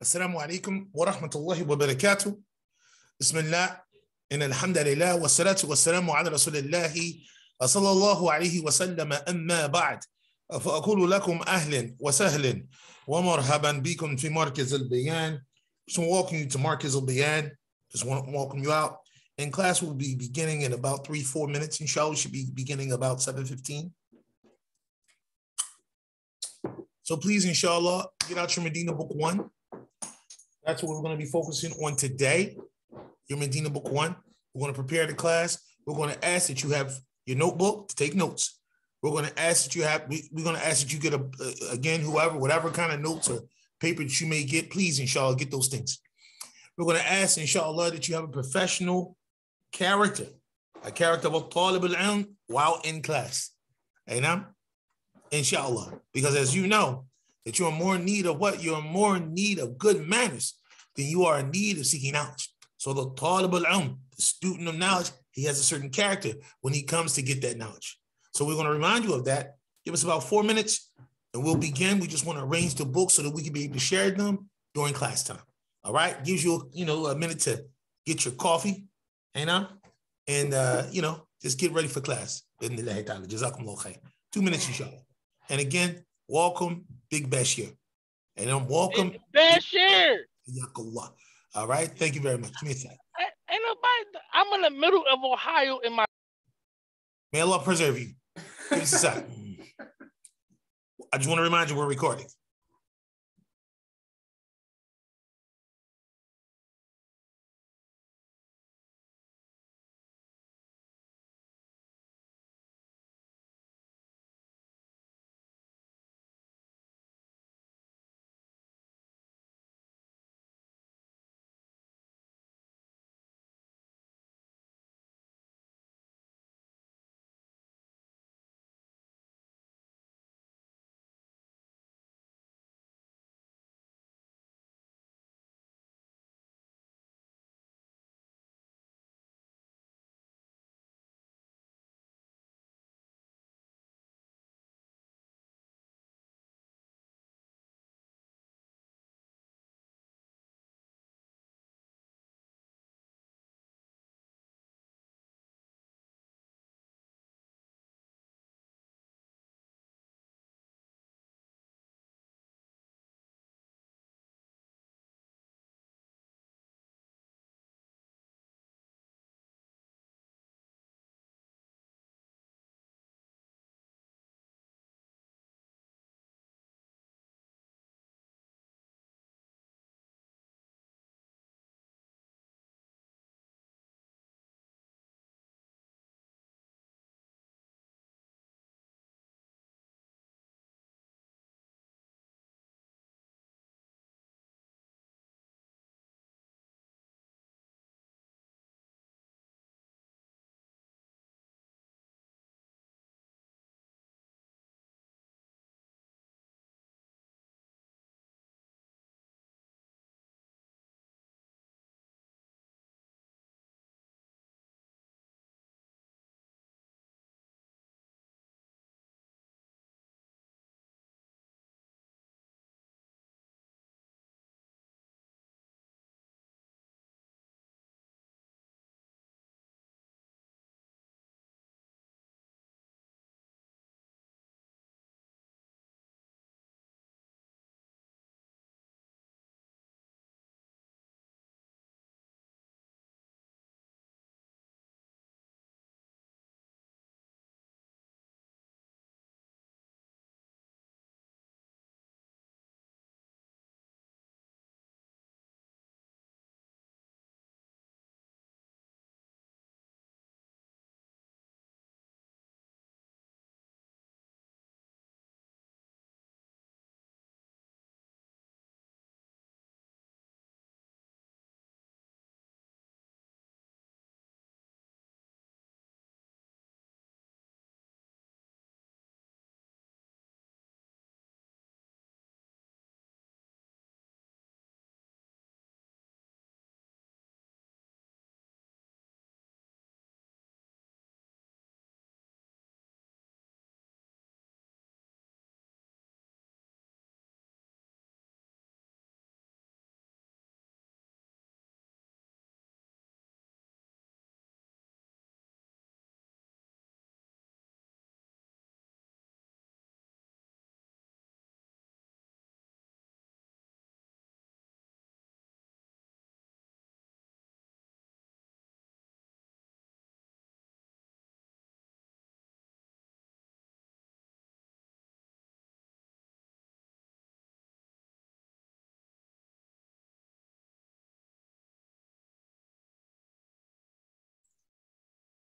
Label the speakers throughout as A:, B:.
A: السلام عليكم ورحمة الله وبركاته. بسم الله إن الحمد لله والصلاة والسلام على رسول الله صلى الله عليه وسلم. أما بعد فأقول لكم أهلا وسهلا ومرحبا بكم في مركز البيان. So welcome you to Markazul Bayaan. Just want to welcome you out. And class will be beginning in about 3-4 minutes. Inshallah, should be beginning about 7:15. So please, inshallah, get out your Medina book 1. That's what we're going to be focusing on today. Your Medina book 1. We're going to prepare the class. We're going to ask that you have your notebook to take notes. We're going to ask that you have, we're going to ask that you get again, whatever kind of notes or paper that you may get, please, inshallah, get those things. We're going to ask, inshallah, that you have a professional character, a character of talib al-ilm while in class. Inshallah, because as you know, that you're more in need of what? You're more in need of good manners than you are in need of seeking knowledge. So the talib al-ilm, the student of knowledge, he has a certain character when he comes to get that knowledge. So we're going to remind you of that. Give us about 4 minutes and we'll begin. We just want to arrange the books so that we can be able to share them during class time. All right. Gives you, a minute to get your coffee, and just get ready for class. 2 minutes, inshallah. And again, welcome, Big Bashir. And I'm welcome.
B: Bashir.
A: All right. Thank you very much. Give me a second.
B: Ain't nobody, I'm in the middle of Ohio in my.
A: May Allah preserve you. Give us a second. I just want to remind you we're recording.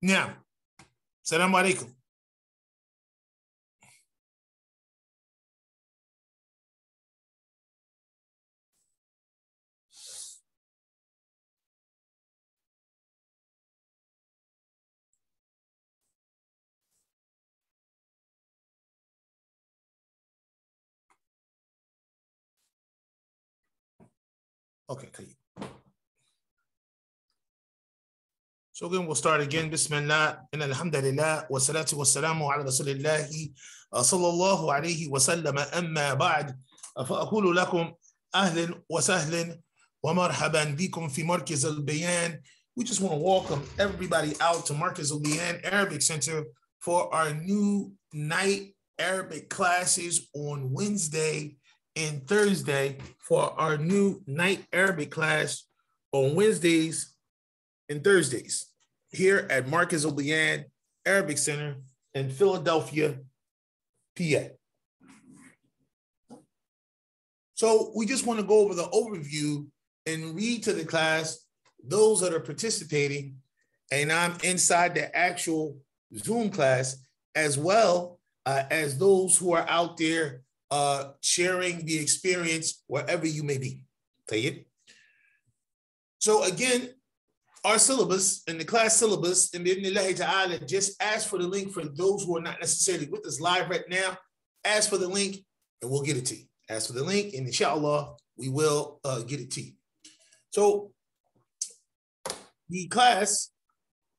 A: Now, Assalamu alaikum. Okay, so again, we'll start again. Bismillah, and alhamdulillah, wa salatu wa salamu ala rasulillahi, sallallahu alayhi wa sallam, amma ba'd, fa'akulu lakum ahlan wa sahlan wa marhaban bikum fi Markazul Bayaan. We just want to welcome everybody out to Markazul Bayaan Arabic Center for our new night Arabic classes on Wednesday and Thursday. For our new night Arabic class on Wednesdays and Thursdays here at Markazul Bayaan Arabic Center in Philadelphia, PA. So we just want to go over the overview and read to the class those that are participating, and I'm inside the actual Zoom class, as well as those who are out there sharing the experience wherever you may be. So again, our syllabus and the class syllabus, and bi'idhnillahi ta'ala, just ask for the link for those who are not necessarily with us live right now. Ask for the link and we'll get it to you. Ask for the link and inshallah, we will get it to you. So the class,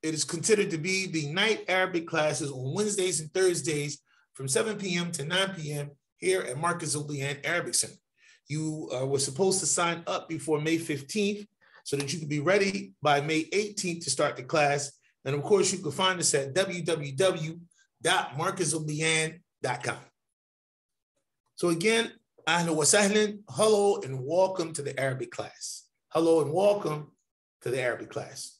A: it is considered to be the night Arabic classes on Wednesdays and Thursdays from 7 p.m. to 9 p.m. here at Markazul Bayaan Arabic Center. You were supposed to sign up before May 15th so that you can be ready by May 18th to start the class. And of course, you can find us at www.markazulbayaan.com. So again, ahlan wa sahlan, hello and welcome to the Arabic class. Hello and welcome to the Arabic class.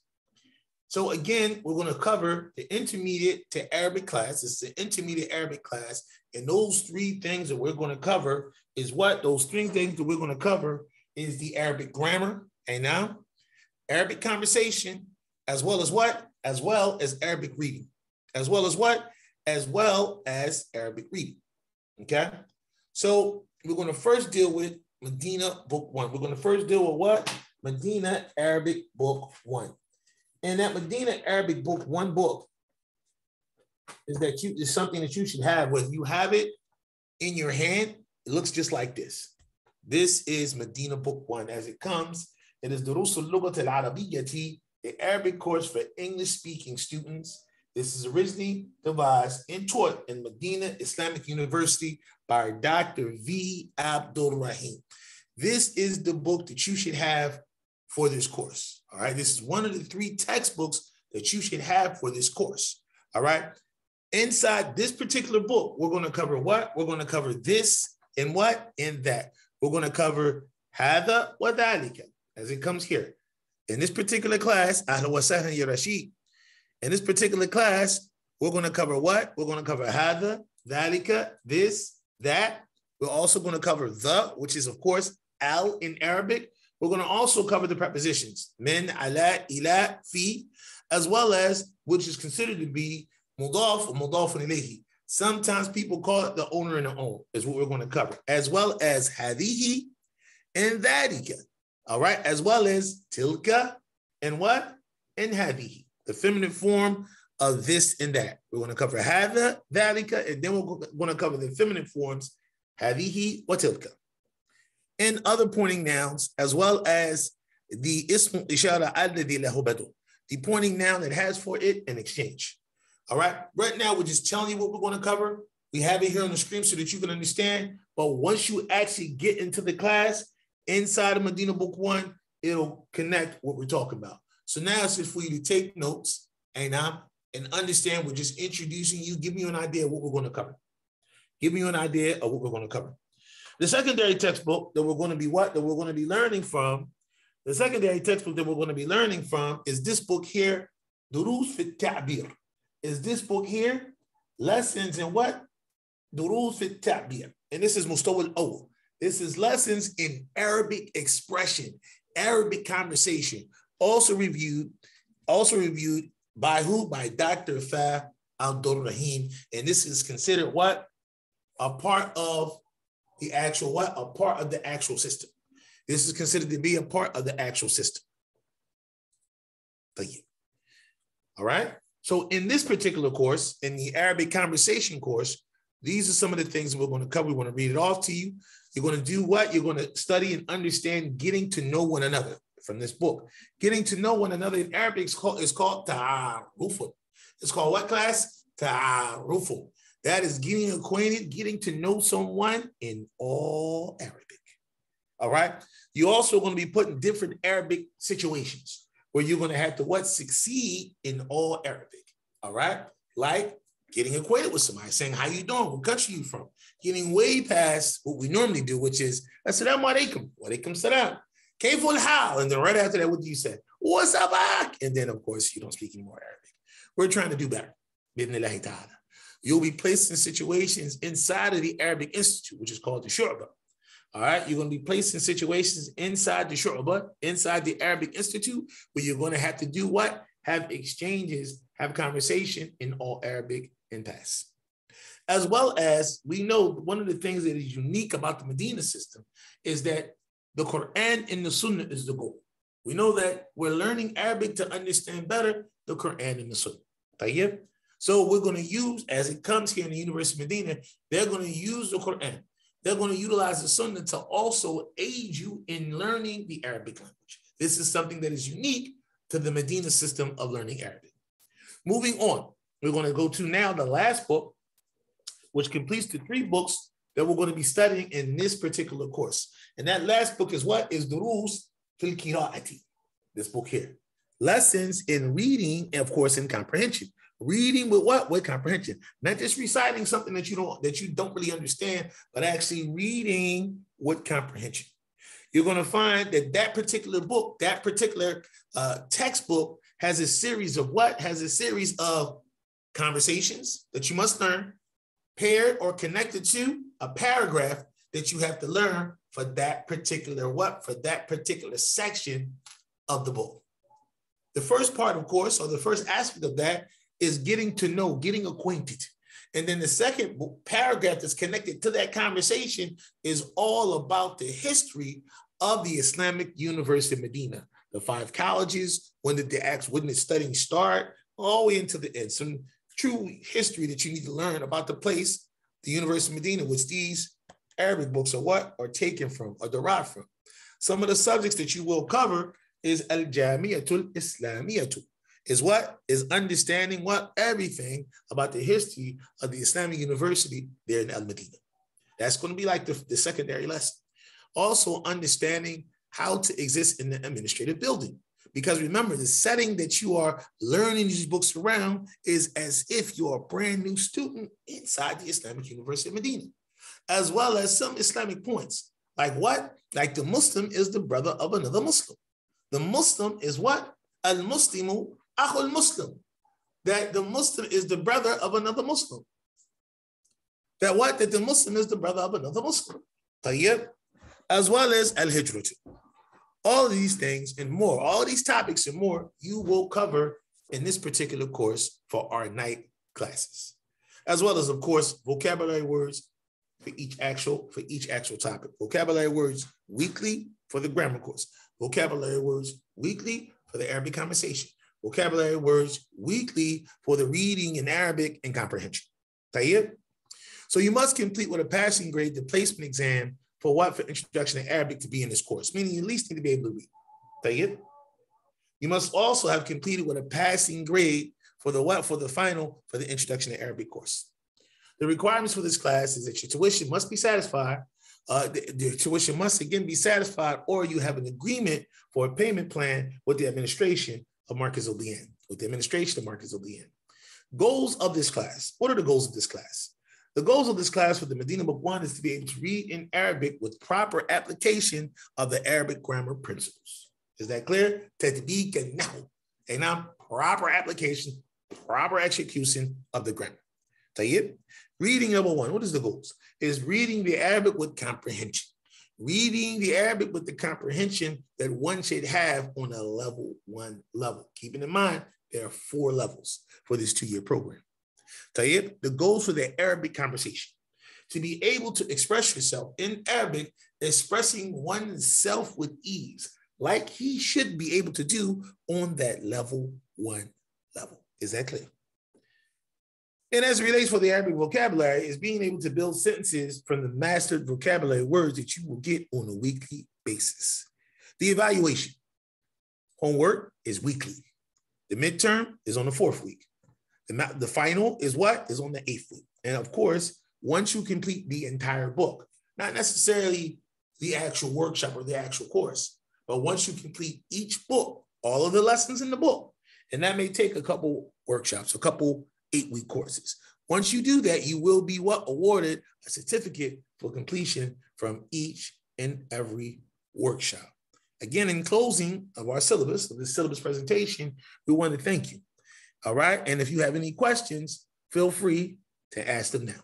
A: So again, we're going to cover the intermediate to Arabic class. It's the intermediate Arabic class. And those three things that we're going to cover is what? Those three things that we're going to cover is the Arabic grammar, and now Arabic conversation, as well as what? As well as Arabic reading. As well as what? As well as Arabic reading. Okay? So we're going to first deal with Medina Book 1. We're going to first deal with what? Medina Arabic Book 1. And that Medina Arabic Book 1 book is something that you should have. When you have it in your hand, it looks just like this. This is Medina Book 1 as it comes. It is Durusul Lughat al-Arabiyyati, the Arabic course for English-speaking students. This is originally devised and taught in Medina Islamic University by Dr. V. Abdul Rahim. This is the book that you should have for this course. All right. This is one of the three textbooks that you should have for this course. All right. Inside this particular book, we're going to cover what? We're going to cover this and what? And that. We're going to cover Hadha wa Dhalika as it comes here. In this particular class, Ahlan wa sahlan ya Rashid. In this particular class, we're going to cover what? We're going to cover Hadha, Dhalika, this, that. We're also going to cover the, which is, of course, al in Arabic. We're going to also cover the prepositions, min, ala, ila, fi, as well as, which is considered to be mudaf or mudafun ilayhi. Sometimes people call it the owner and the own, is what we're going to cover, as well as hadihi and dhalika. All right, as well as tilka and what? And hadihi, the feminine form of this and that. We're going to cover hadha, dhalika, and then we're going to cover the feminine forms, hadihi wa tilka, and other pointing nouns, as well as the ismu ishara alladhi lahu badu, the pointing noun that has for it an exchange. All right. Right now, we're just telling you what we're going to cover. We have it here on the screen so that you can understand. But once you actually get into the class inside of Medina Book 1, it'll connect what we're talking about. So now it's just for you to take notes and understand. We're just introducing you. Give me an idea of what we're going to cover. Give me an idea of what we're going to cover. The secondary textbook that we're going to be learning from. The secondary textbook that we're going to be learning from is this book here, Durus fit Ta'bir. Is this book here, lessons in what? Durus fit Ta'bir. And this is Mustawa al-Awwal. This is lessons in Arabic expression, Arabic conversation. Also reviewed By who? By Dr. Fa Abdul Rahim. And this is considered what? A part of the actual what? A part of the actual system. This is considered to be a part of the actual system. Thank you. All right. So in this particular course, in the Arabic conversation course, these are some of the things that we're going to cover. We want to read it off to you. You're going to do what? You're going to study and understand getting to know one another from this book. Getting to know one another in Arabic is called ta'arufun. It's called what class? Ta'arufun. That is getting acquainted, getting to know someone in all Arabic. All right. You're also going to be put in different Arabic situations where you're going to have to what? Succeed in all Arabic. All right. Like getting acquainted with somebody, saying, how you doing? What country you from? Getting way past what we normally do, which is, assalamu alaikum, wa alaikum salam, kayful hal. And then right after that, what do you say? What's up? And then, of course, you don't speak any more Arabic. We're trying to do better. Bidnillahi ta'ala. You'll be placed in situations inside of the Arabic Institute, which is called the Shu'bah. All right, you're going to be placed in situations inside the Shu'bah, inside the Arabic Institute, where you're going to have to do what? Have exchanges, have conversation in all Arabic and pass. As well as we know one of the things that is unique about the Medina system is that the Quran and the Sunnah is the goal. We know that we're learning Arabic to understand better the Quran and the Sunnah. Tayyib? So we're going to use, as it comes here in the University of Medina, they're going to use the Quran. They're going to utilize the Sunnah to also aid you in learning the Arabic language. This is something that is unique to the Medina system of learning Arabic. Moving on, we're going to go to now the last book, which completes the 3 books that we're going to be studying in this particular course. And that last book is what? Is Durus fil Qira'ati. This book here. Lessons in reading and, of course, in comprehension. Reading with what? With comprehension. Not just reciting something that you don't really understand, but actually reading with comprehension. You're going to find that that particular book, that particular textbook has a series of what? Has a series of conversations that you must learn, paired or connected to a paragraph that you have to learn for that particular what? For that particular section of the book. The first part, of course, or the first aspect of that is getting to know, getting acquainted. And then the second paragraph that's connected to that conversation is all about the history of the Islamic University of Medina, the 5 colleges, when did the studying start, all the way into the end. Some true history that you need to learn about the place, the University of Medina, which these Arabic books are what? Are taken from, or derived from. Some of the subjects that you will cover is Al-Jamiatul Islamiyatu. Is what? Is understanding what? Everything about the history of the Islamic University there in Al-Medina. That's going to be like the secondary lesson. Also understanding how to exist in the administrative building. Because remember, the setting that you are learning these books around is as if you're a brand new student inside the Islamic University of Medina. As well as some Islamic points. Like what? Like the Muslim is the brother of another Muslim. The Muslim is what? Al-Muslimu Akhul Muslim, that the Muslim is the brother of another Muslim. That what? That the Muslim is the brother of another Muslim. Tayyib, as well as Al-Hijratu. All of these things and more, all these topics and more, you will cover in this particular course for our night classes. As well as, of course, vocabulary words for each actual topic. Vocabulary words weekly for the grammar course. Vocabulary words weekly for the Arabic conversation. Vocabulary words weekly for the reading in Arabic and comprehension. Tayyib? So you must complete with a passing grade the placement exam for what? For introduction to Arabic to be in this course, meaning you at least need to be able to read. Tayyib? You must also have completed with a passing grade for the what? For the final, for the introduction to Arabic course. The requirements for this class is that your tuition must be satisfied. The tuition must again be satisfied, or you have an agreement for a payment plan with the administration of Markazul Bayaan, with the administration of Markazul Bayaan. Goals of this class. What are the goals of this class? The goals of this class for the Medina Book 1 is to be able to read in Arabic with proper application of the Arabic grammar principles. Is that clear? Tatbiq and nahu. And now proper application, proper execution of the grammar. Tayyib? Reading number 1. What is the goals? It is reading the Arabic with comprehension. Reading the Arabic with the comprehension that one should have on a level 1 level. Keeping in mind, There are 4 levels for this 2-year program. Tayyib, the goals for the Arabic conversation. To be able to express yourself in Arabic, expressing oneself with ease, like he should be able to do on that level 1 level. Is that clear? And as it relates for the Arabic vocabulary, is being able to build sentences from the mastered vocabulary words that you will get on a weekly basis. The evaluation. Homework is weekly. The midterm is on the 4th week. The final is what? Is on the 8th week. And of course, once you complete the entire book, not necessarily the actual workshop or the actual course, but once you complete each book, all of the lessons in the book, and that may take a couple workshops, a couple 8-week courses. Once you do that, you will be what? Awarded a certificate for completion from each and every workshop. Again, in closing of our syllabus, of this syllabus presentation, we want to thank you. All right. And if you have any questions, feel free to ask them now.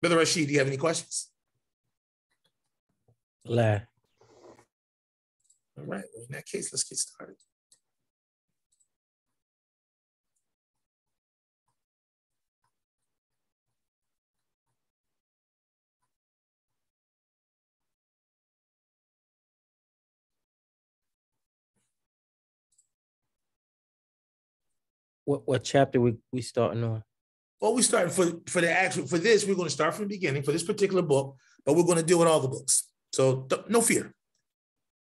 A: Brother Rashid, do you have any questions?
C: La.
A: All right. Well, in that case, let's get started.
C: What chapter we starting on?
A: Well, we started for this, we're going to start from the beginning for this particular book, but we're going to deal with all the books. So no fear.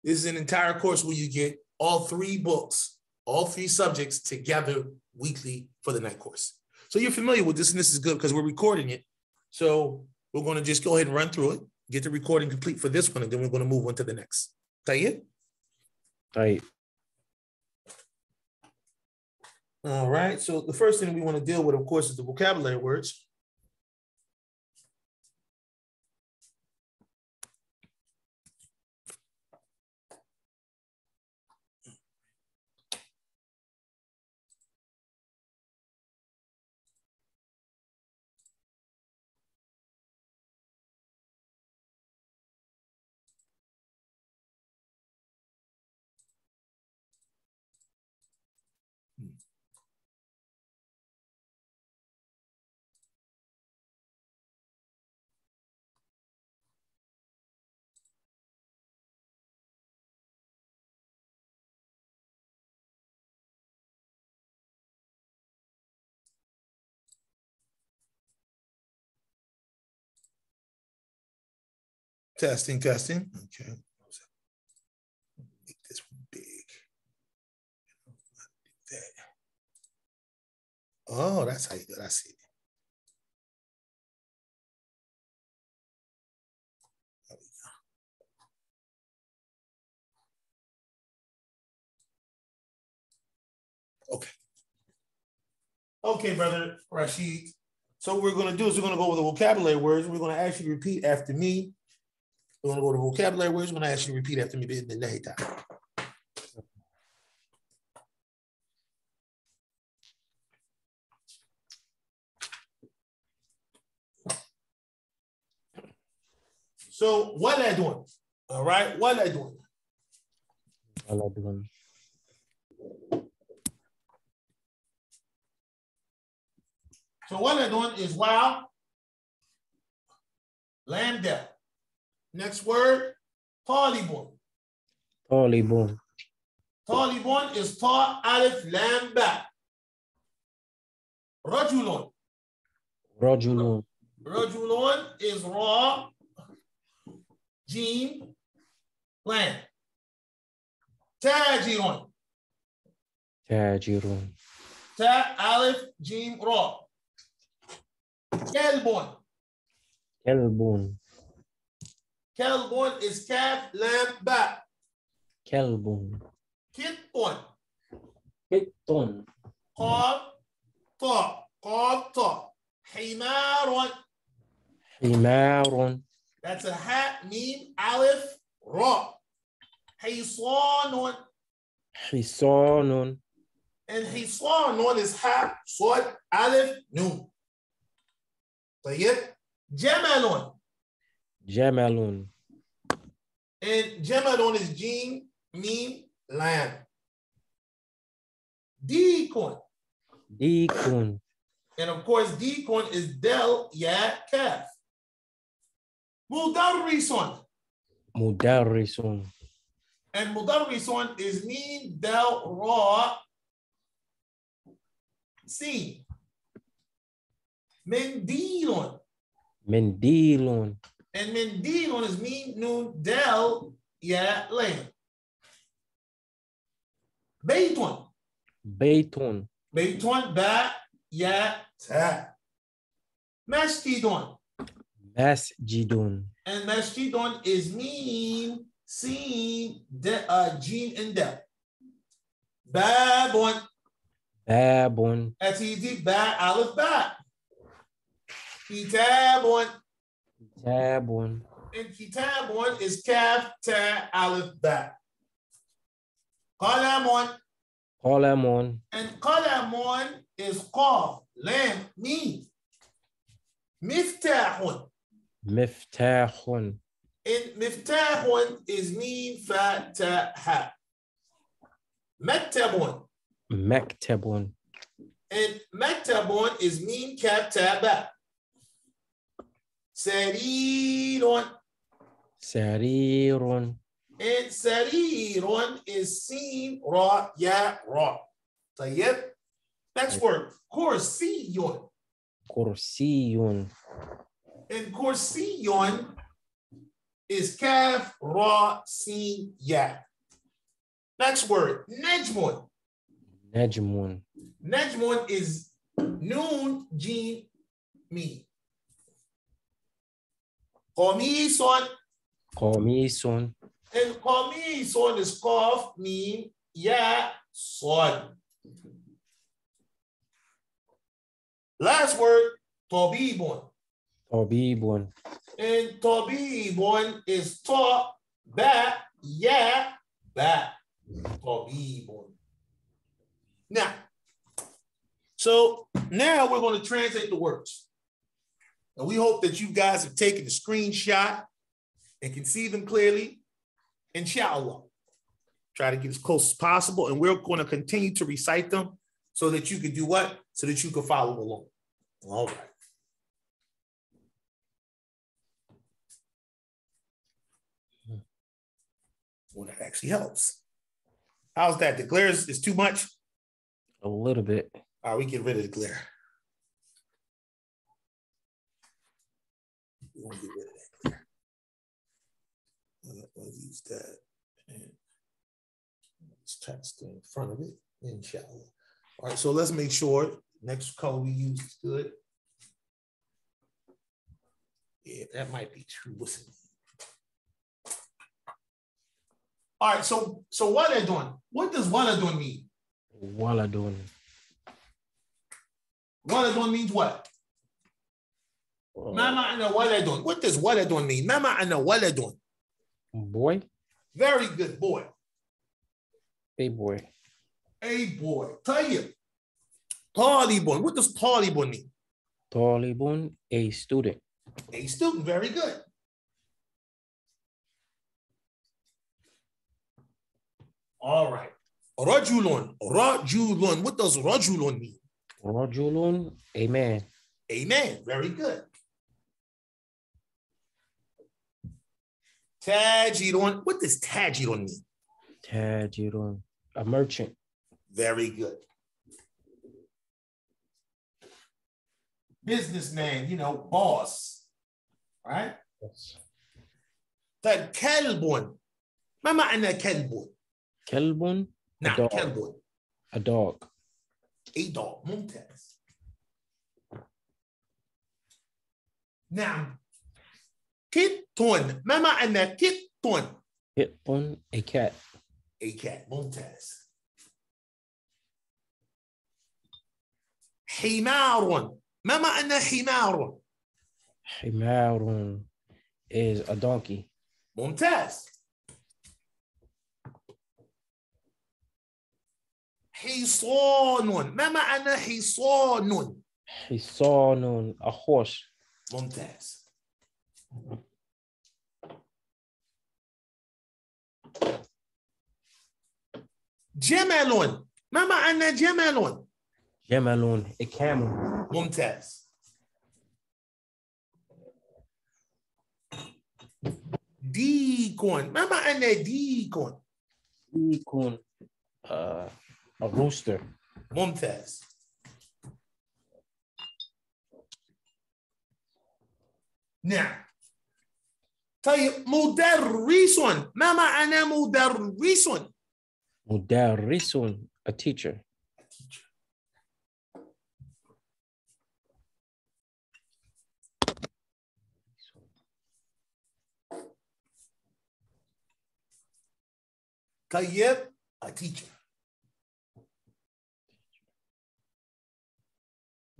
A: This is an entire course where you get all 3 books, all 3 subjects together weekly for the night course. So you're familiar with this, and this is good because we're recording it. So we're going to just go ahead and run through it, get the recording complete for this one, and then we're going to move on to the next. Tayyib?
C: Right.
A: All right, so the first thing we want to deal with, of course, is the vocabulary words. Testing. Okay. Make this one big. Oh, that's how you do it. I see it. There we go. Okay. Okay, brother Rashid. So what we're going to do is we're going to go with the vocabulary words. We're going to ask you to repeat after me. We're going to go to vocabulary words. We're going to ask you to repeat after me. So what am I doing? All right. What am I doing? So what I'm doing is wow, lambda. Next word, talibun.
C: Talibun.
A: Talibun is ta alif lam ba. Rajulun.
C: Rajulun.
A: Rajulun is ra, jim, lam. Tajirun.
C: Tajirun.
A: Ta alif jim ra. Kelbun.
C: Kelbun.
A: Kelbun is kaf lam ba.
C: Kelbun.
A: Kitun.
C: Kitun.
A: Qaf ta. Qaf ta. Himarun.
C: Himarun.
A: That's a ha, mim, alif, ra. Hisanun.
C: Hisanun.
A: And hisanun is ha, sod, alif, nun. طيب. Jamalun.
C: Jamalun.
A: And jamalun is jim, mim, lam. Deacon.
C: Deacon.
A: And of course, deacon is del, ya, kaf. Mudarrison.
C: Mudarrisun.
A: And mudarrison is mean, del, ra, sin. Mendilon.
C: Mendilun.
A: And mendilon is mean, nun, del, ya, lam. Beiton.
C: Beiton.
A: Beiton, ba, ya, ta. Masjidon.
C: Masjidun.
A: And masjidon is mean, seen, gene, and del. Babon.
C: Babun.
A: That's easy. Ba, aleph, ba. Kitabon.
C: Tabun.
A: And kitabon is kaf, ta, aleph, ba. Qalamon.
C: Qalamon.
A: And qalamon is qaf, lam, mim. Miftahun.
C: Miftahun.
A: And miftahun is mim, fa, ta, ha. Maktabun.
C: Maktabun.
A: And maktabun is mim, kaf, ta, ba. Sarirun.
C: Sarirun.
A: And sarirun is sin, ra, ya, ra. Tayyib. Next word, kursiyun.
C: Kursiyun.
A: And kursiyun is kaf, ra, sin, ya. Next word, najmun.
C: Najmun.
A: Najmun is noon, jim, me. Qamisun.
C: Qamisun.
A: And qamisun is qaf, mim, ya, sad. Last word, tabibun.
C: Tabibun.
A: And tabibun is ta, ba, ya, ba. Tabibun. Now, so now we're going to translate the words. And we hope that you guys have taken the screenshot and can see them clearly. Inshallah. Try to get as close as possible. And we're going to continue to recite them so that you can do what? So that you can follow along. All right. Well, that actually helps. How's that? The glare is too much?
C: A little bit.
A: All right, we get rid of the glare. We want to get rid of that glare. I'll use that. And let's try to stay in front of it, inshallah. All right, so let's make sure next color we use is good. Yeah, that might be too listen. All right, so waladun. What does waladun mean?
C: Waladun.
A: Waladun means what? Mama ana waladun. What does waladun mean? Mama ana waladun.
C: Boy.
A: Very good, boy.
C: A boy.
A: A boy. Tayyib. Talibun. What does talibun mean?
C: Talibun. A student.
A: A student. Very good. All right. Rajulun. Rajulun. What does rajulun mean?
C: Rajulun. A man.
A: A man. Very good. Tajirun. What does tajirun mean?
C: Tajirun. A merchant.
A: Very good. Businessman, you know, boss. Right?
C: Yes.
A: Kalbun. ما معنى كلب؟
C: كلب.
A: نعم كلب.
C: A dog.
A: A dog. ممتاز. نعم. كت. ما معنى كت؟
C: كت. A cat.
A: A cat. ممتاز. حمار. ما معنى حمار؟
C: حمار is a donkey.
A: ممتاز. حصان. ما معنى حصان؟
C: حصان a horse.
A: ممتاز. جمل. ما معنى جمل؟
C: جمل a camel.
A: ممتاز. ديكون ما معنى ديكون؟
C: يكون a rooster.
A: ممتاز. نعم. طيب مدرس ما معنى مدرس؟
C: مدرس a teacher.
A: طيب a teacher.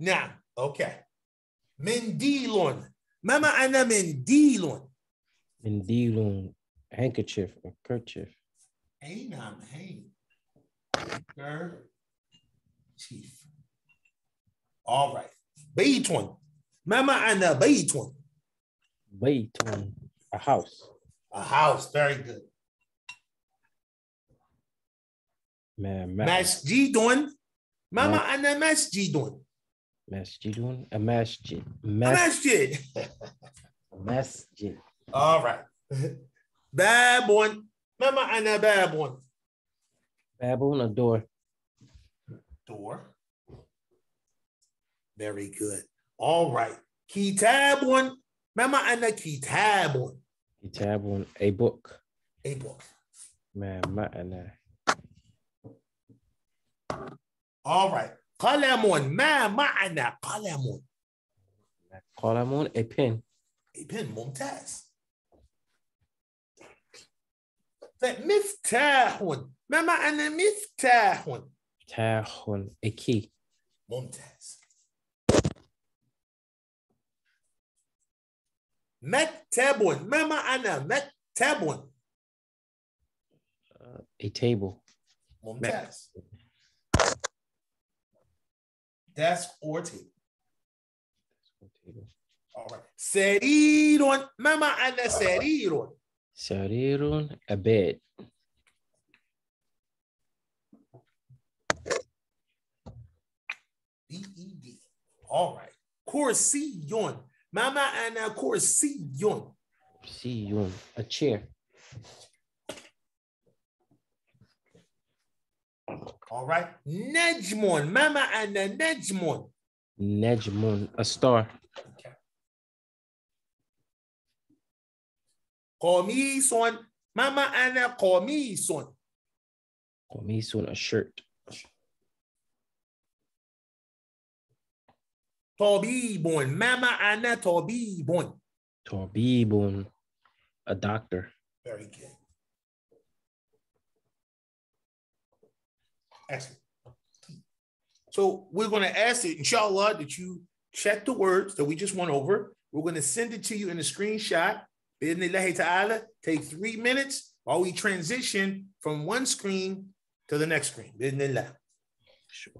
A: نعم. اوكي. منديل ما معنى منديل؟
C: منديل handkerchief or kerchief.
A: اي نعم هي chief. All right. بيت ما معنى بيت؟
C: بيت a house.
A: A house. Very good. مسجد ما معنى مسجد؟
C: مسجد a masjid.
A: مسجد.
C: مسجد.
A: All right. باب ما معنى باب؟
C: باب a door.
A: Door. Very good. All right. كتاب ما معنى كتاب؟
C: كتاب a book.
A: A book.
C: ما معنى
A: All right. قلم ما معنى قلم؟
C: قلم a pen.
A: A pen. ممتاز. طيب مفتاح ما معنى مفتاح؟
C: مفتاح a key.
A: ممتاز. مكتب ما معنى مكتب؟
C: a table.
A: ممتاز. Desk or table. All right. سرير ما معنى سرير؟
C: سرير a bed.
A: BED. All right. كرسي ما معنى كرسي؟
C: كرسي a chair.
A: All right. نجم ما معنى نجم؟
C: نجم a star.
A: Okay. قميص ما معنى قميص؟
C: قميص a shirt.
A: طبيب ما معنى طبيب؟
C: طبيب a doctor.
A: Very good. Excellent. So we're going to ask it, inshallah, that you check the words that we just went over. We're going to send it to you in a screenshot. Bi'idhnillahi ta'ala, take 3 minutes while we transition from one screen to the next screen. Bi'idhnillah. Sure.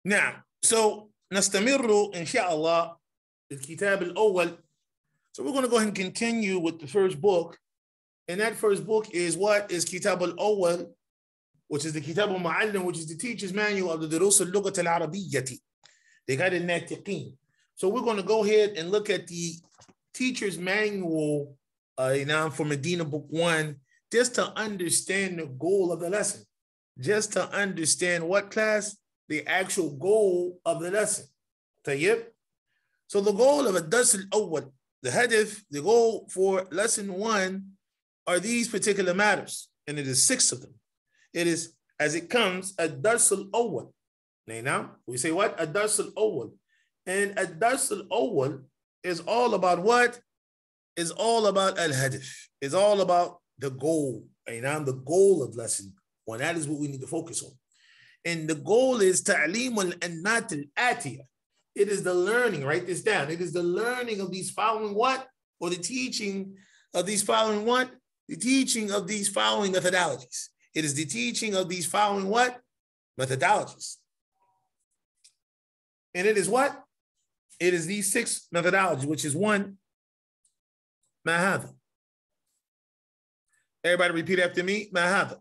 A: نعم. So نستمر إن شاء الله الكتاب الأول. So we're going to go ahead and continue with the first book. And that first book is what is Kitab al-Awwal, which is the Kitab al-Mu'allim, which is the teacher's manual of the Durus al-Lughat al-Arabiyyati. They got it Natiqeen. So we're going to go ahead and look at the teacher's manual for Medina book 1, just to understand the goal of the lesson. Just to understand what class? The actual goal of the lesson. طيب? So the goal of a Dars al-Awwal, the hadith, the goal for lesson 1 are these particular matters. And it is 6 of them. It is, as it comes, a Dars al-Awwal. Now, we say what? A Dars al-Awwal. And a Dars al-Awwal is all about what? Is all about al-hadith. It's all about the goal. The goal of lesson 1. That is what we need to focus on. And the goal is ta'lim al-annat al-atiyah. It is the learning, write this down. It is the learning of these following what? Or the teaching of these following what? The teaching of these following methodologies. It is the teaching of these following what? Methodologies. And it is what? It is these 6 methodologies, which is 1, ma hadha. Everybody repeat after me, ma hadha.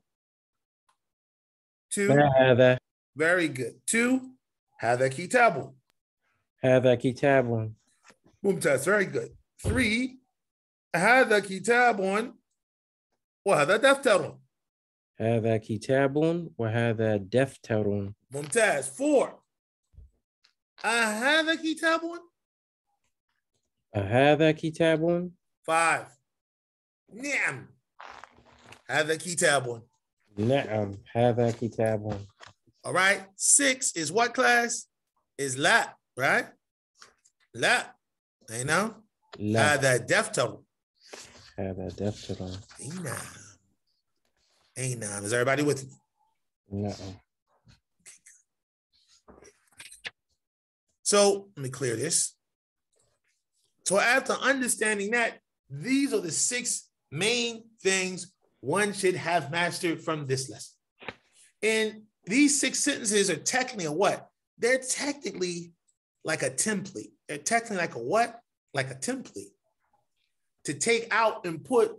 A: 2,
C: ما هذا
A: very good. 2, hadha kitabu.
C: هذا كتاب
A: ممتاز, very good. 3, هذا كتاب وهذا دفتر.
C: هذا كتاب وهذا دفتر.
A: ممتاز. 4, هذا كتاب.
C: هذا كتاب.
A: 5, نعم هذا كتاب.
C: نعم هذا كتاب.
A: All right. 6 is what class? Is la, right? La. You know?
C: لا.
A: هذا دفتر.
C: هذا دفتر.
A: نعم. Is everybody with me?
C: نعم.
A: So let me clear this. So after understanding that, these are the 6 main things one should have mastered from this lesson. And these 6 sentences are technically a what? They're technically like a template. They're technically like a what? Like a template to take out and put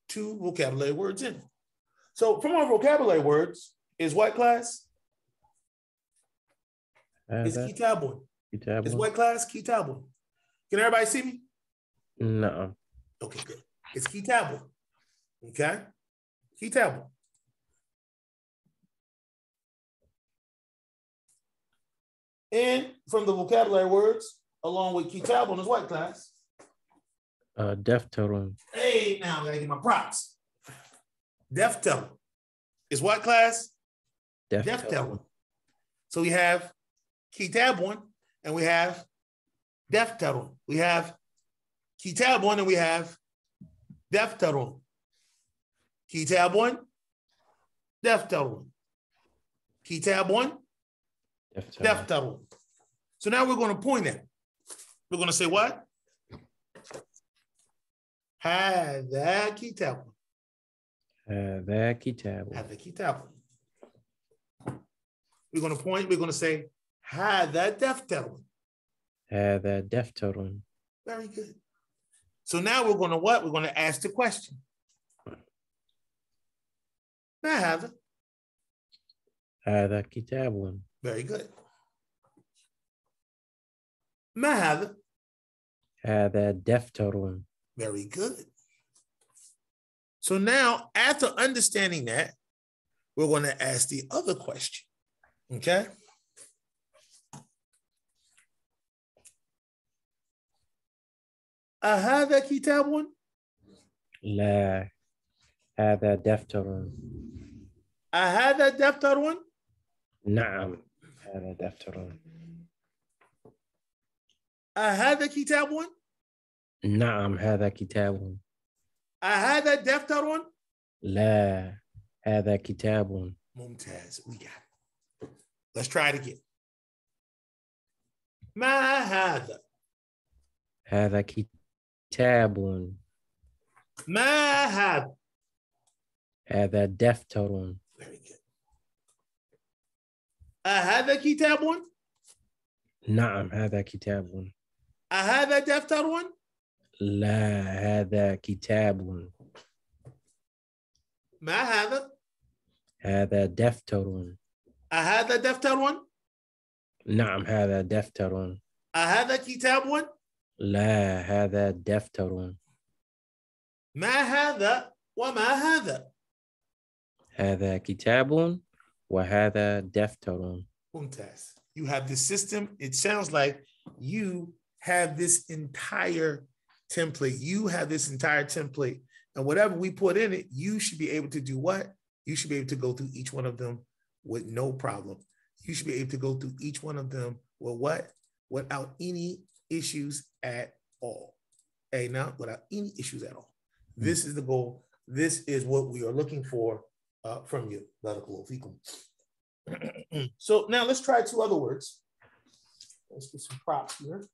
A: 2 vocabulary words in. So from our vocabulary words is what class? It's kitabun. It's what class? Kitabun. Can everybody see me?
C: No.
A: Okay, good. It's kitabun. Okay? Kitabun. And from the vocabulary words, along with kitabun is what class?
C: دفتر.
A: Hey, now I gotta get my props. Daftar is what class? Daftar. So we have kitabun and we have daftarun. We have kitabun and we have daftarun. Kitabun, daftarun. Kitabun, daftarun. So now we're going to point at it. We're going to say what? هذا كتاب.
C: هذا كتاب.
A: هذا كتاب. We're going to point, we're going to say هذا دفتر.
C: هذا دفتر.
A: Very good. So now we're going to what? We're going to ask the question. ما هذا?
C: هذا كتاب.
A: Very good. ما هذا?
C: هذا دفتر.
A: Very good. So now, after understanding that, we're going to ask the other question. Okay? أهذا كتاب؟
C: لا هذا دفتر.
A: أهذا دفتر؟
C: نعم هذا دفتر.
A: أهذا كتاب؟
C: نعم هذا كتاب.
A: أهذا دفتر؟
C: لا هذا كتاب.
A: ممتاز. We got it. Let's try it again. ما هذا؟
C: هذا كتاب.
A: ما هذا؟
C: هذا دفتر.
A: Very good. أهذا كتاب؟
C: نعم هذا كتاب.
A: أهذا دفتر؟
C: لا هذا كتاب.
A: ما هذا؟
C: هذا دفتر.
A: أهذا دفتر؟
C: نعم هذا دفتر.
A: أهذا كتاب؟
C: لا هذا دفتر.
A: ما هذا وما هذا؟
C: هذا كتاب وهذا دفتر.
A: Mumtaz. You have this system. It sounds like you have this entire template. You have this entire template. And whatever we put in it, you should be able to do what? You should be able to go through each one of them with no problem. You should be able to go through each one of them with what? Without any issues at all. Hey, now, without any issues at all. This is the goal. This is what we are looking for from you. So now let's try two other words. Let's get some props here.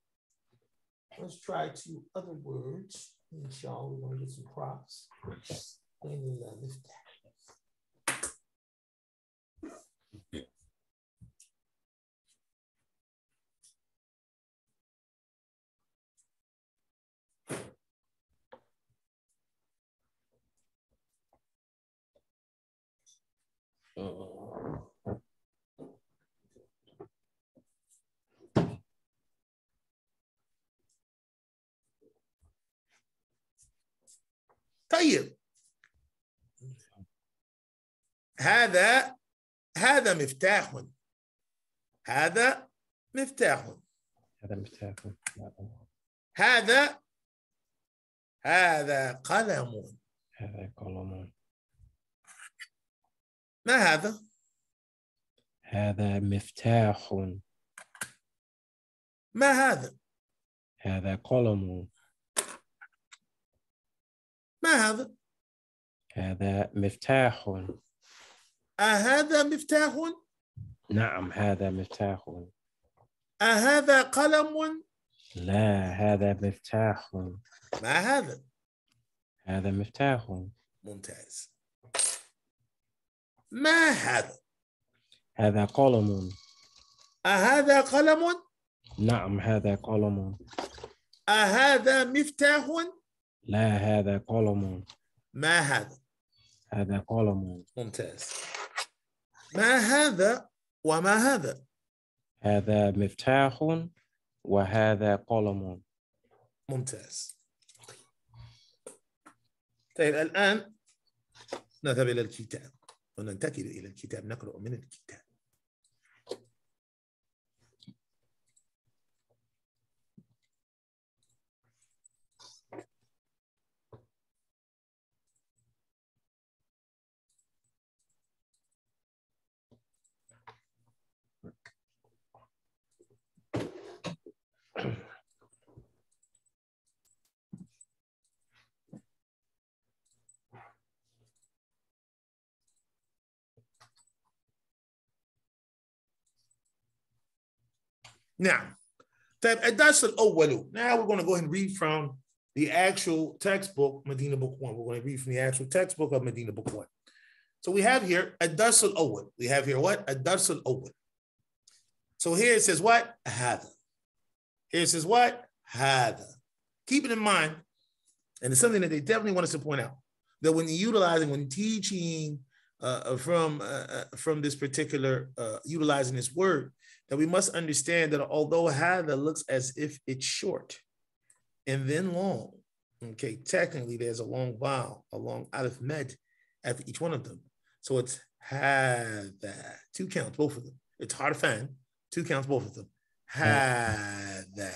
A: Let's try two other words. Inshallah, we're going to get some props. طيب هذا مفتاح. هذا مفتاح.
C: هذا مفتاح.
A: هذا قلم.
C: هذا قلم.
A: ما هذا؟
C: هذا مفتاح.
A: ما هذا؟
C: هذا قلم.
A: ما هذا؟
C: هذا مفتاح.
A: أهذا مفتاح؟
C: نعم هذا مفتاح.
A: أهذا قلم؟
C: لا هذا مفتاح.
A: ما هذا؟
C: هذا مفتاح.
A: ممتاز. ما هذا؟
C: هذا قلم.
A: أهذا قلم؟
C: نعم هذا قلم.
A: أهذا مفتاح؟
C: لا هذا قلم.
A: ما هذا؟
C: هذا قلم.
A: ممتاز. ما هذا وما هذا؟
C: هذا مفتاح وهذا قلم.
A: ممتاز. طيب الآن نذهب إلى الكتاب وننتقل إلى الكتاب، نقرأ من الكتاب. نعم. طيب الدرس الأول. Now we're going to go ahead and read from the actual textbook, Medina Book 1. We're going to read from the actual textbook of Medina Book 1. So we have here الدرس الأول. We have here what? الدرس الأول. So here it says what? هذا. Here it says what? هذا. Keep it in mind, and it's something that they definitely want us to point out, that when utilizing, when teaching from this particular, utilizing this word, that we must understand that although hada looks as if it's short and then long, okay, technically there's a long vowel, a long alif med after each one of them. So it's hada, 2 counts, both of them. It's harfan, 2 counts, both of them. Hada,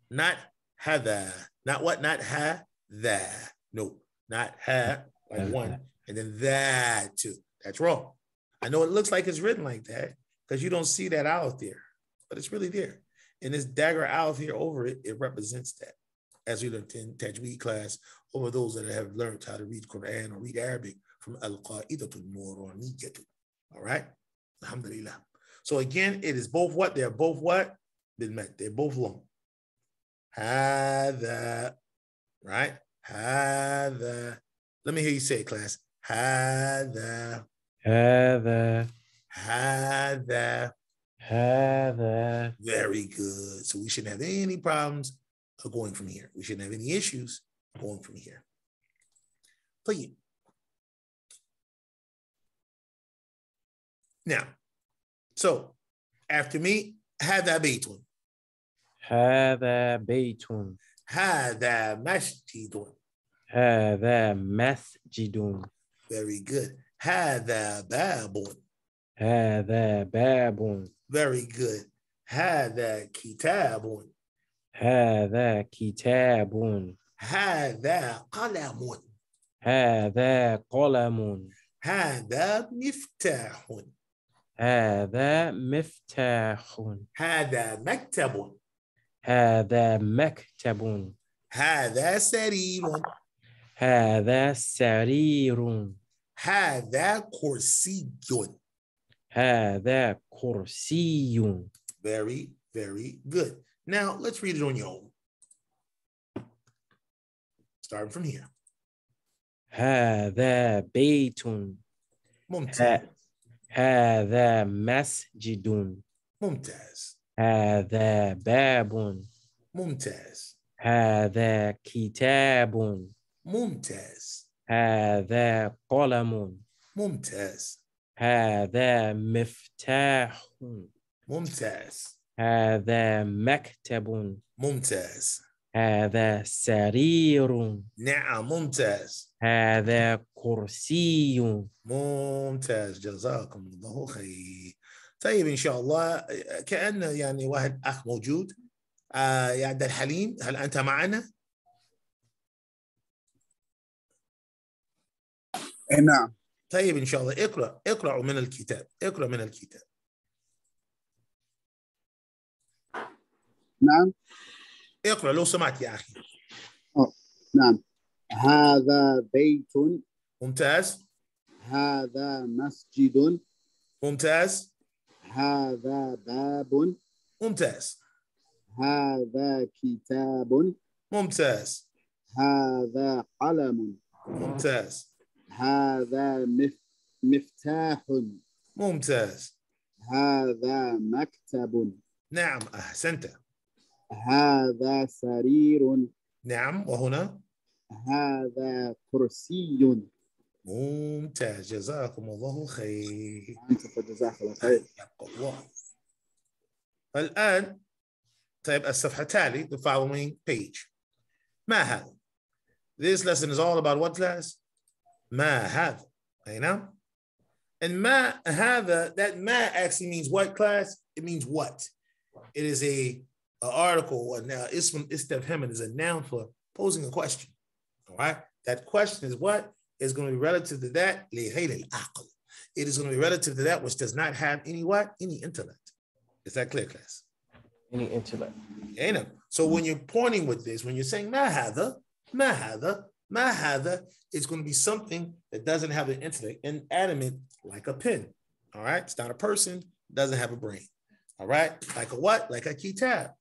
A: not hada, not what, not ha, that. No, not ha, like 1, and then that 2. That's wrong. I know it looks like it's written like that, because you don't see that aleph there, but it's really there. And this dagger aleph here over it, it represents that. As we learned in Tajweed class, over those that have learned how to read Quran or read Arabic from Al-Qa'idatul Nuraniyatu. All right? Alhamdulillah. So again, it is both what? They're both what? They're both long. Hada, right? Hada. Let me hear you say it, class. Hada.
C: هذا.
A: هذا.
C: هذا.
A: Very good. So we shouldn't have any problems of going from here. We shouldn't have any issues going from here. طيب. Now, so after me, هذا بيت.
C: هذا بيت.
A: هذا مسجد.
C: هذا مسجد.
A: Very good. هذا باب.
C: هذا باب.
A: Very good. هذا كتاب.
C: هذا كتاب.
A: هذا قلم.
C: هذا قلم.
A: هذا مفتاح.
C: هذا مفتاح.
A: هذا مكتب.
C: هذا مكتب.
A: هذا سرير.
C: هذا سرير.
A: هذا كرسي.
C: هذا كرسي.
A: Very, very good. Now, let's read it on your own. Starting from here.
C: هذا بيت.
A: ممتاز.
C: هذا مسجد.
A: ممتاز.
C: هذا باب.
A: ممتاز.
C: هذا كتاب.
A: ممتاز.
C: هذا قلم.
A: ممتاز.
C: هذا مفتاح.
A: ممتاز.
C: هذا مكتب.
A: ممتاز.
C: هذا سرير.
A: نعم ممتاز.
C: هذا كرسي.
A: ممتاز جزاكم الله خير. طيب إن شاء الله كأن يعني واحد أخ موجود يا عبد الحليم هل أنت معنا؟
D: نعم.
A: طيب إن شاء الله اقرأ من الكتاب. اقرأ من الكتاب.
D: نعم.
A: اقرأ لو سمعت يا أخي.
D: نعم. هذا بيت.
A: ممتاز.
D: هذا مسجد.
A: ممتاز.
D: هذا باب.
A: ممتاز.
D: هذا كتاب.
A: ممتاز.
D: هذا قلم.
A: ممتاز.
D: هذا مفتاح.
A: ممتاز.
D: هذا مكتب.
A: نعم أحسنت.
D: هذا سرير.
A: نعم وهنا
D: هذا كرسي.
A: ممتاز جزاكم الله خير.
D: أنت فجزاك الله خير.
A: الله. الآن طيب الصفحة التالي the following page. ما هذا? This lesson is all about what class? ما هذا. أي نعم. And ما هذا, that ma actually means what class? It means what? It is an article, now istifham is a noun for posing a question. All right? That question is what? Is going to be relative to that. It is going to be relative to that which does not have any what? Any intellect. Is that clear, class?
C: Any intellect.
A: You know. So when you're pointing with this, when you're saying ma hadha, it's going to be something that doesn't have an intellect, inanimate, like a pen. All right? It's not a person, doesn't have a brain. All right? Like a what? Like a kitab.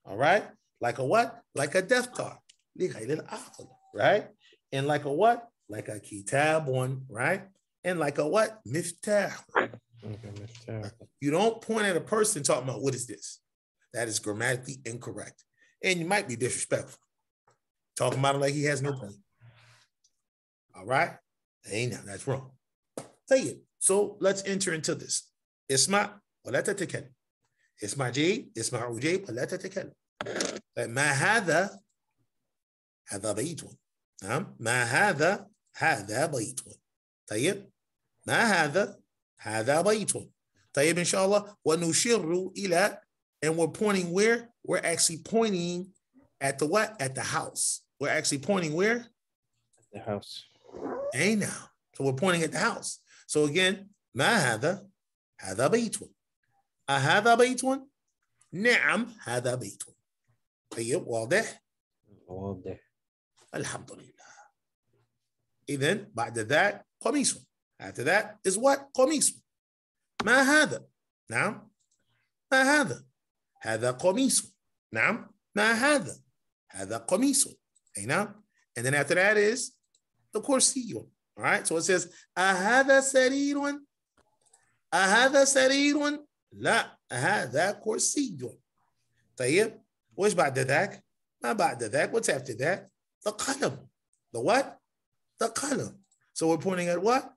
A: All right? Like a what? Like a death card. Right? And like a what? Like a kitab one, right? And like a what? Miftah. You don't point at a person talking about what is this? That is grammatically incorrect. And you might be disrespectful. Talking about him like he has no brain. All right? That's wrong. So let's enter into this. Isma ولا تتكلم. اسمع جيد اسمع وجيب ولا تتكلم. ما هذا هذا بيت. نعم ما هذا بيت. طيب ما هذا بيت. طيب إن شاء الله ونشير إلى, and we're pointing where? We're actually pointing at the what? At the house. We're actually pointing where?
C: At the house.
A: Hey now. So we're pointing at the house. So again, ما هذا بيت. أهذا بيت؟ نعم هذا بيت. طيب واضح؟
C: واضح.
A: الحمد لله. إذن بعد ذاك قميص. After that is what? قميص. ما هذا؟ نعم. ما هذا؟ هذا قميص. نعم. ما هذا؟ هذا قميص. أي نعم. And then after that is the كرسي. All right. So it says أهذا سرير؟ أهذا سرير؟ لا هذا كرسي. طيب وإيش بعد ذاك؟ ما بعد ذاك. What's after that? The قلم. The what? The قلم. So we're pointing at what?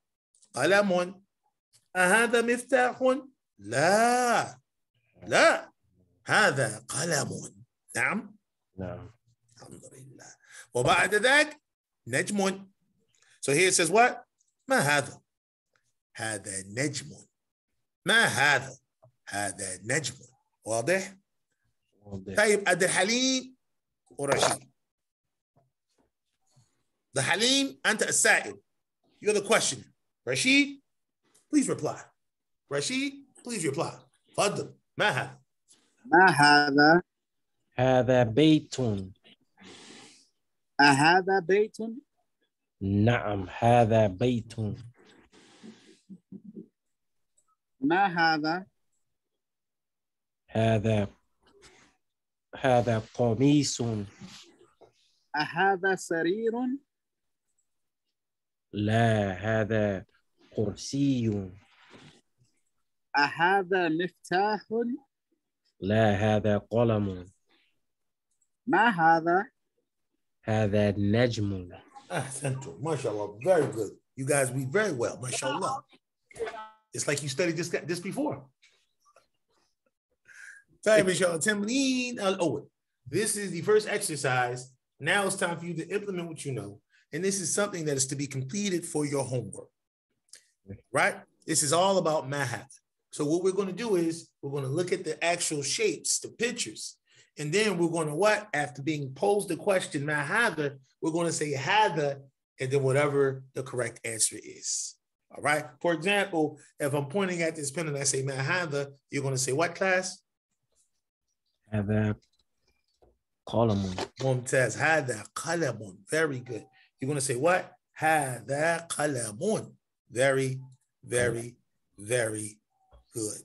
A: قلم. أهذا مفتاح؟ لا لا هذا قلم. نعم.
C: نعم.
A: الحمد لله. وبعد ذاك نجم. So here it says what? ما هذا؟ هذا نجم. ما هذا؟ هذا نجم. واضح؟ طيب عبد الحليم ورشيد. The حليم أنت السائل. You're the questioner. Rashid, please reply. Rashid, please reply. تفضل. ما هذا؟
D: ما هذا؟
C: هذا بيت.
D: أهذا بيت؟
C: نعم هذا بيت.
D: ما هذا؟
C: هذا قميص.
D: أهذا سرير؟
C: لا هذا كرسي.
D: أهذا مفتاح؟
C: لا هذا قلم.
D: ما هذا؟
C: هذا نجم.
A: أحسنتم. ما شاء الله. Very good. You guys read very well. ما شاء الله. It's like you studied this before. طيب إن شاء الله. تمرين الأول. This is the first exercise. Now it's time for you to implement what you know. And this is something that is to be completed for your homework. Right? This is all about math. So what we're going to do is we're going to look at the actual shapes, the pictures. And then we're going to what? After being posed the question, mahada, we're going to say hada, and then whatever the correct answer is. All right? For example, if I'm pointing at this pen and I say mahada, you're going to say what, class?
C: هذا قلم.
A: Mumtaz. Hada qalamun. Very good. You're going to say what? Hada qalamun. Very, very, very good.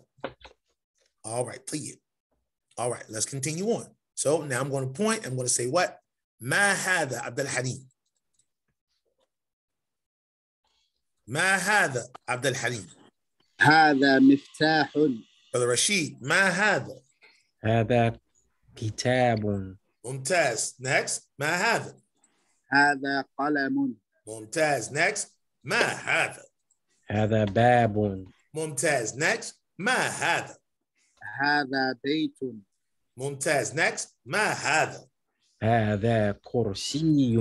A: All right, طيب. All right, let's continue on. So now I'm going to point. I'm going to say what? ما هذا عبد الحليم. ما هذا عبد الحليم.
D: هذا مفتاح.
A: Brother Rashid. ما هذا.
C: هذا كتاب.
A: ممتاز. Next. ما هذا.
D: هذا قلم.
A: ممتاز. Next. ما هذا.
C: هذا باب.
A: ممتاز. Next. ما هذا.
D: هذا بيت.
A: ممتاز. Next. ما هذا.
C: هذا كرسي.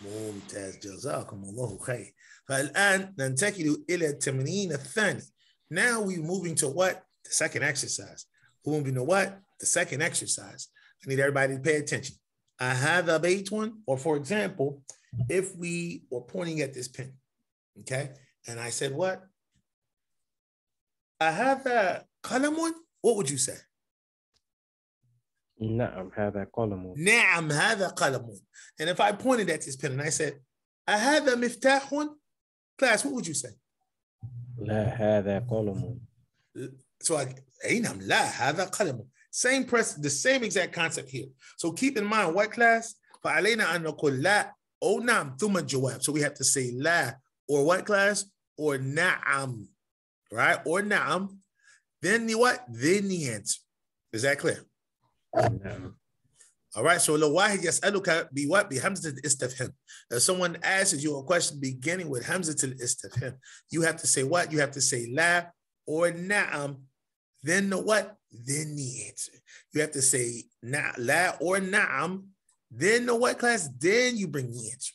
A: ممتاز. جزاكم الله خير. فالآن ننتقل إلى التمرين الثاني. Now we're moving to what? The second exercise. We're moving to what? The second exercise. I need everybody to pay attention. هذا بيت. Or for example, if we were pointing at this pen, okay? And I said what? هذا قلم. What would you say?
C: نعم هذا قلم.
A: نعم هذا قلم. And if I pointed at this pen and I said هذا مفتاح. Class, what would you say?
C: لا هذا قلم.
A: So أي نعم لا هذا قلم. Same the same exact concept here. So keep in mind what class? فعلينا أن نقول لا أو نعم ثم الجواب. So we have to say لا or what class? Or نعم. Right? Or نعم. Then the what? Then the answer. Is that clear?
C: نعم.
A: All right. So لو واحد يسألك بوات بهمزة الاستفهام. If someone asks you a question beginning with همزة الاستفهام, you have to say what? You have to say لا or نعم. Then the what? Then the answer. You have to say لا or نعم. Then the what class? Then you bring the answer.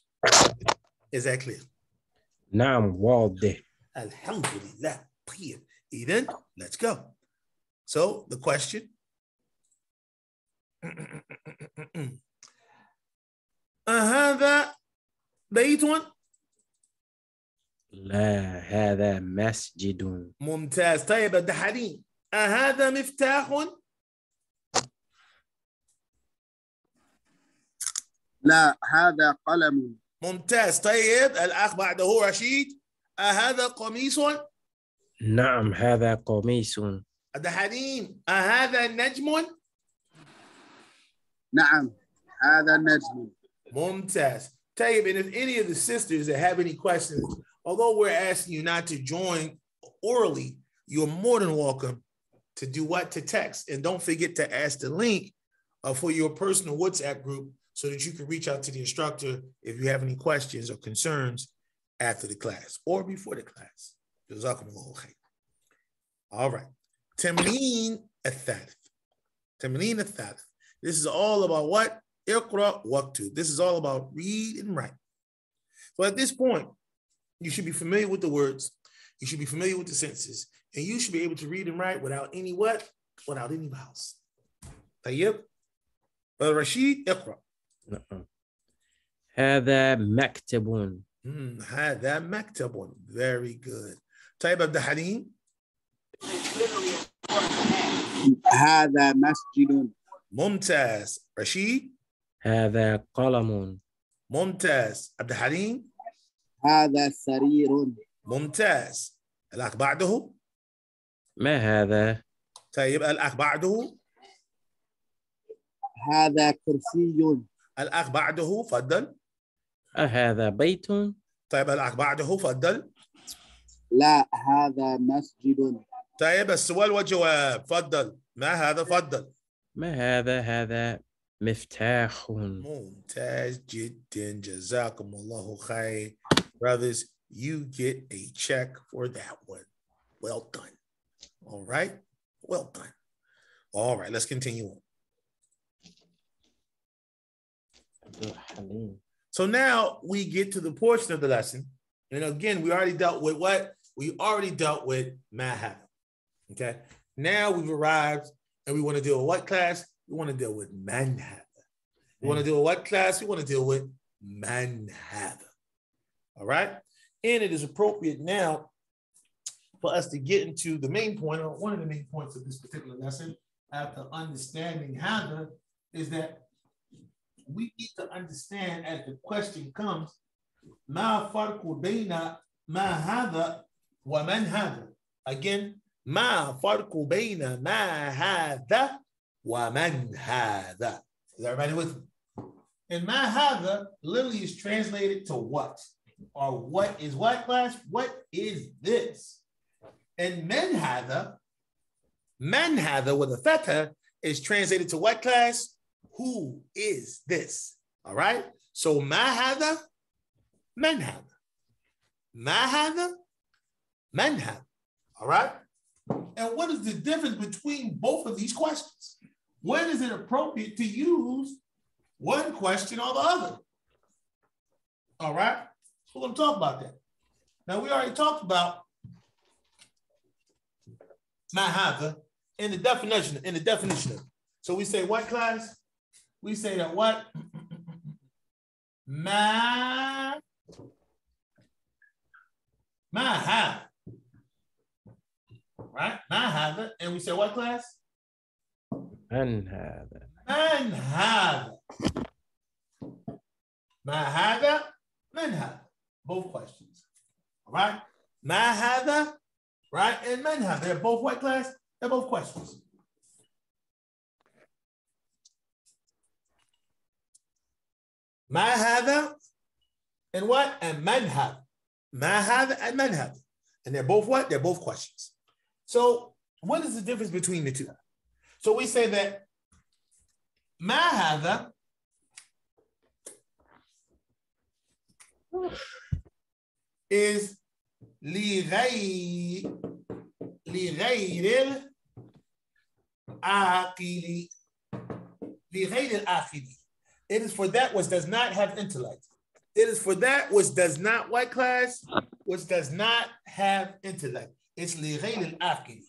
A: Is that clear?
C: نعم واضح.
A: Alhamdulillah. طيب. Eden, let's go. So the question. هذا بيت.
C: لا هذا مسجد.
A: ممتاز. طيب الدحالين هذا مفتاح.
D: لا هذا قلم.
A: ممتاز. طيب الأخ بعده رشيد هذا قميص.
C: نعم هذا قميص.
A: الدحالين هذا نجم.
D: نعم هذا النجم.
A: Mumtaz. Tayyib, and if any of the sisters that have any questions, although we're asking you not to join orally, you're more than welcome to do what? To text. And don't forget to ask the link for your personal WhatsApp group so that you can reach out to the instructor if you have any questions or concerns after the class or before the class. All right. Tamreen al-Thalith. Tamreen al-Thalith. This is all about what? Iqra waqtu. This is all about read and write. So at this point, you should be familiar with the words. You should be familiar with the sentences. And you should be able to read and write without any what? Without any vowels. Tayyib. Rashid, Iqra.
C: هذا مكتب.
A: هذا مكتب. Very good. Tayyib Abdul Halim.
D: هذا مسجد.
A: ممتاز. رشيد.
C: هذا قلم.
A: ممتاز. عبد الحليم.
D: هذا سرير.
A: ممتاز. الأخ بعده.
C: ما هذا؟
A: طيب الأخ بعده.
D: هذا كرسي.
A: الأخ بعده فضل.
C: أهذا بيت؟
A: طيب الأخ بعده فضل.
D: لا هذا مسجد.
A: طيب السؤال والجواب فضل. ما هذا فضل.
C: ما هذا؟ هذا مفتاح.
A: ممتاز جدا. جزاكم الله خير. Brothers, you get a check for that one. Well done. All right. Well done. All right. Let's continue on. So now we get to the portion of the lesson. And again, we already dealt with what? We already dealt with mahab. Okay. Now we've arrived and we want to deal with what class? We want to deal with manhab. We want to deal with what class? We want to deal with manhab. All right. And it is appropriate now for us to get into the main point, or one of the main points of this particular lesson, after understanding hadha, is that we need to understand as the question comes, ma farqu bayna ma hadha wa man hadha. Again, ma farqu bayna ma hadha wa man hadha. Is everybody with me? And ma hadha literally is translated to what? Or what is what, class? What is this? And man hadha with a fatha is translated to what, class? Who is this? All right. So ma hadha, man hadha. Ma hadha, man hadha. All right. And what is the difference between both of these questions? When is it appropriate to use one question or the other? All right. So we're going to talk about that. Now we already talked about ma hadha in the definition. So we say what, class? We say that what? Ma hadha. Right? Ma hadha. And we say what, class?
C: Man هذا.
A: Man hadha. Ma hadha, man hadha. Both questions. All right? Ma hadha, right? And man hadha. They're both what, class? They're both questions. Ma hadha and what? And man hadha. Ma hadha and man hadha. And they're both what? They're both questions. So what is the difference between the two? So we say that ma hadha is لغير العاقل. لغير العاقل. It is for that which does not have intellect. It is for that which does not, what, class? Which does not have intellect. It's لغير العاقل.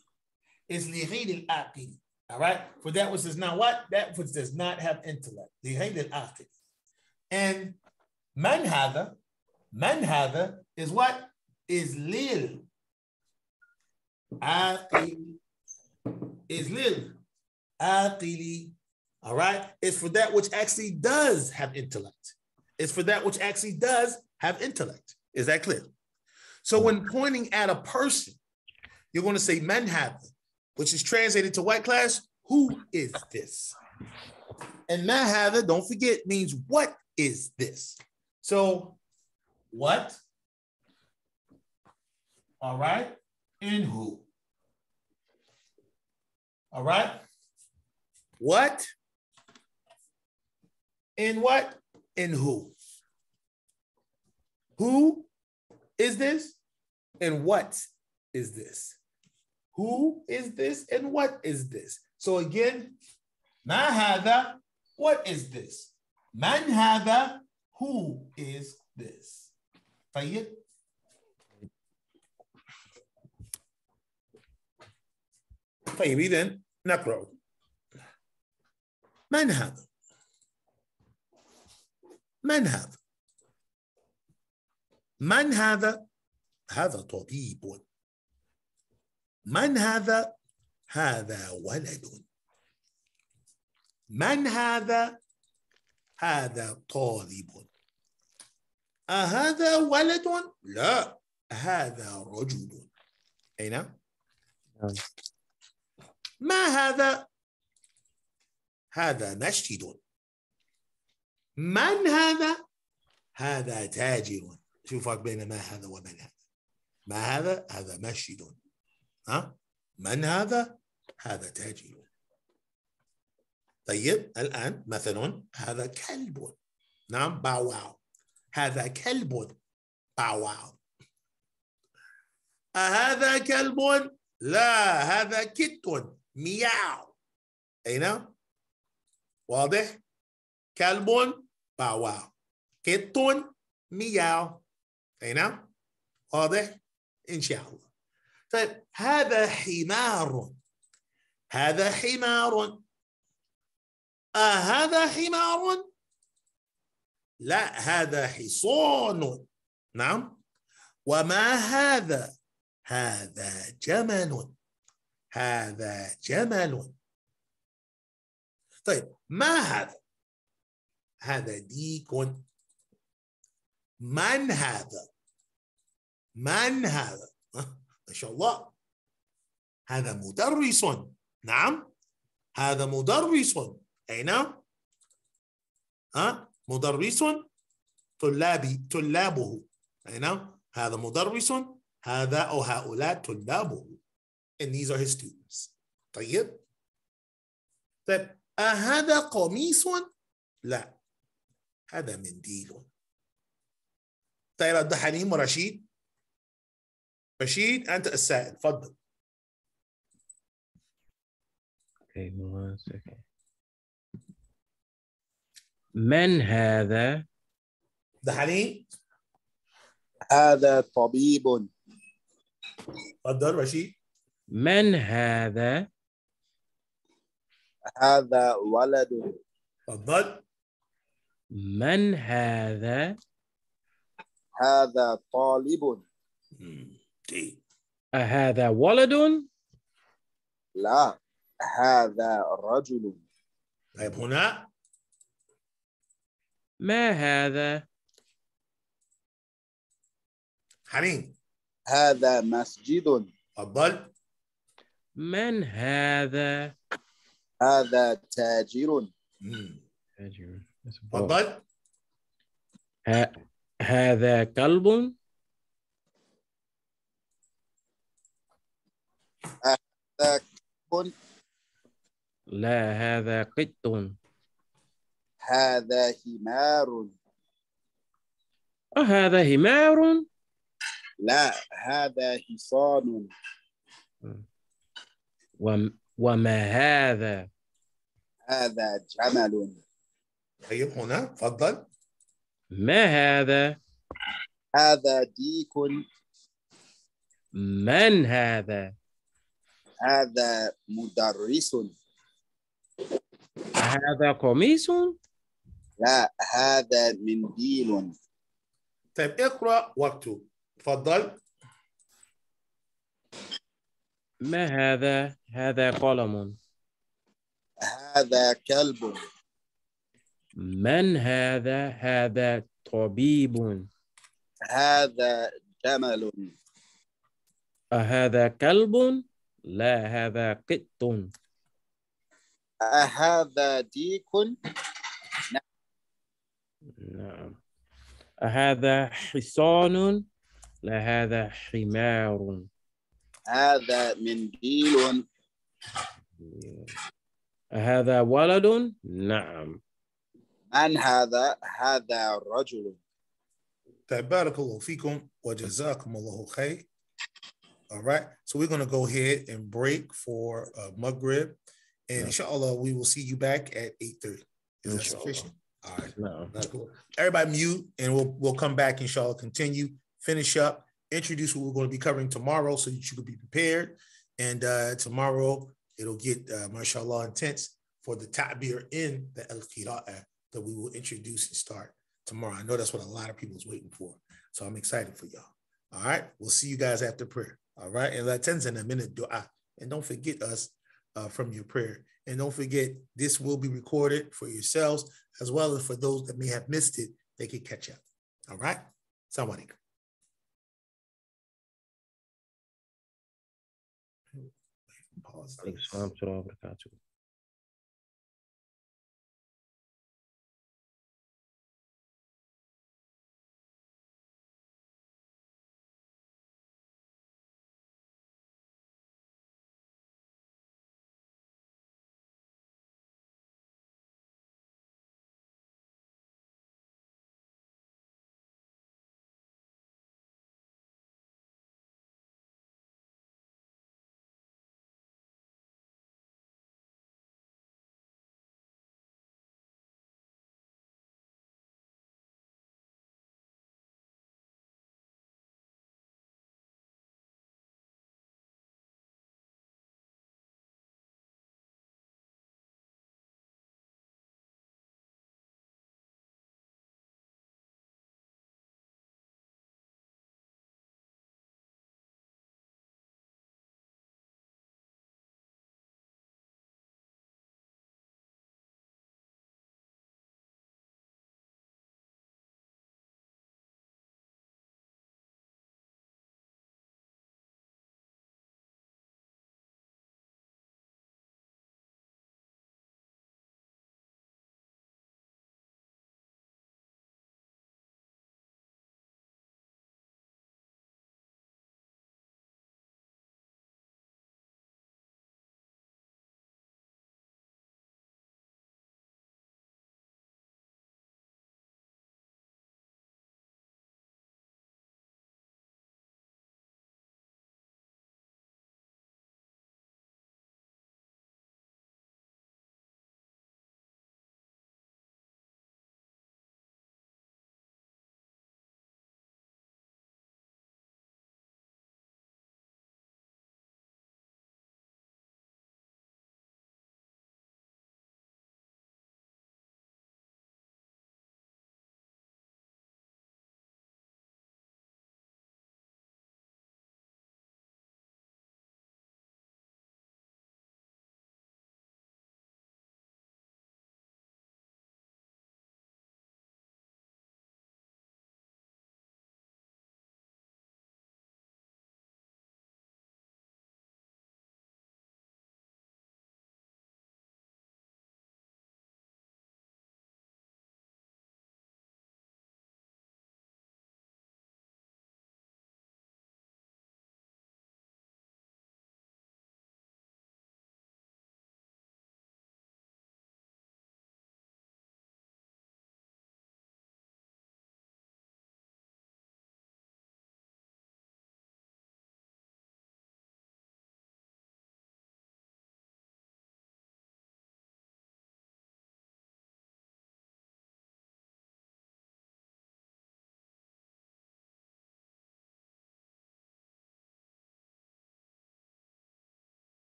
A: It's لغير العاقل. All right? For that which does not what? That which does not have intellect. لغير العاقل. And man hadha is what? Is lil. Aqili. Is lil. Aqili. All right? It's for that which actually does have intellect. It's for that which actually does have intellect. Is that clear? So when pointing at a person, you're going to say man hadha, which is translated to what, class? Who is this? And ma hadha, don't forget, means what is this? So what? All right. And who? All right. What? In what? In who? Who is this? And what is this? Who is this and what is this? So again, ما هذا? What is this? من هذا? Who is this? طيب. طيب إذن نقرأ. من هذا؟ من هذا؟ من هذا؟ هذا طبيب. من هذا؟ هذا ولد. من هذا؟ هذا طالب. أهذا ولد؟ لا، هذا رجل. أين؟ ما هذا؟ هذا مسجد. من هذا؟ هذا تاجر. شوف فرق بين ما هذا ومن هذا. ما هذا؟ هذا مسجد. ها؟ من هذا؟ هذا تاجر. طيب الآن مثلا هذا كلب. نعم باو واو. هذا كلب باو واو. أهذا كلب؟ لا، هذا كت مياو. أين؟ واضح؟ كلب باو واو. كت مياو. أين؟ واضح؟ إن شاء الله. طيب هذا حمار. هذا حمار. هذا حمار؟ لا، هذا حصان. نعم. وما هذا؟ هذا جمل. هذا جمل. طيب ما هذا؟ هذا ديك. من هذا؟ من هذا؟ ما شاء الله. هذا مدرس. نعم، هذا مدرس. أين؟ مدرس. طلابه. أين؟ هذا مدرس. هذا أو هؤلاء طلابه. And these are his students. طيب. طيب هذا قميص؟ لا، هذا منديل. طيب عبد الحليم ورشيد. رشيد أنت السائل، تفضل.
C: Okay, 1 second. من هذا؟
A: عبد الحليم.
D: هذا طبيب.
A: تفضل رشيد.
C: من هذا؟
D: هذا ولد.
A: تفضل.
C: من هذا؟
D: هذا طالب.
C: أهذا ولد؟
D: لا، هذا رجل.
A: طيب هنا
C: ما هذا؟
A: حنين.
D: هذا مسجد.
A: تفضل.
C: من هذا؟
D: هذا تاجر.
C: تاجر.
A: تفضل.
C: هذا كلب؟
D: هذا كلب.
C: لا، هذا قط.
D: هذا حمار.
C: أهذا حمار؟
D: لا، هذا حصان.
C: وما هذا؟
D: هذا جمل.
A: طيب هنا تفضل.
C: ما هذا؟
D: هذا ديك.
C: من هذا؟
D: هذا مدرس.
C: هذا قميص؟
D: لا، هذا منديل.
A: طيب اقرأ واكتب. تفضل.
C: ما هذا؟ هذا قلم.
D: هذا كلب.
C: من هذا؟ هذا طبيب.
D: هذا جمل.
C: أهذا كلب؟ لا، هذا قط.
D: أهذا ديك؟
C: نعم. أهذا حصان؟ لا، هذا حمار.
D: هذا منديل.
C: هذا ولد؟ نعم.
D: من هذا؟ هذا رجل.
A: بارك الله فيكم وجزاكم الله خير. All right, so we're going to go ahead and break for Maghrib, and inshallah we will see you back at 8:30. Is that sufficient? All right.
C: No.
A: Everybody mute, and we'll come back, inshallah, continue, finish up, introduce what we're going to be covering tomorrow so that you can be prepared. And tomorrow it'll get, mashallah, intense for the ta'bir in the al-qira'ah that we will introduce and start tomorrow. I know that's what a lot of people is waiting for. So I'm excited for y'all. All right. We'll see you guys after prayer. All right. And la tanzana min ad-du'a. And don't forget us from your prayer. And don't forget, this will be recorded for yourselves, as well as for those that may have missed it, they can catch up. All right? Assalamu alaikum.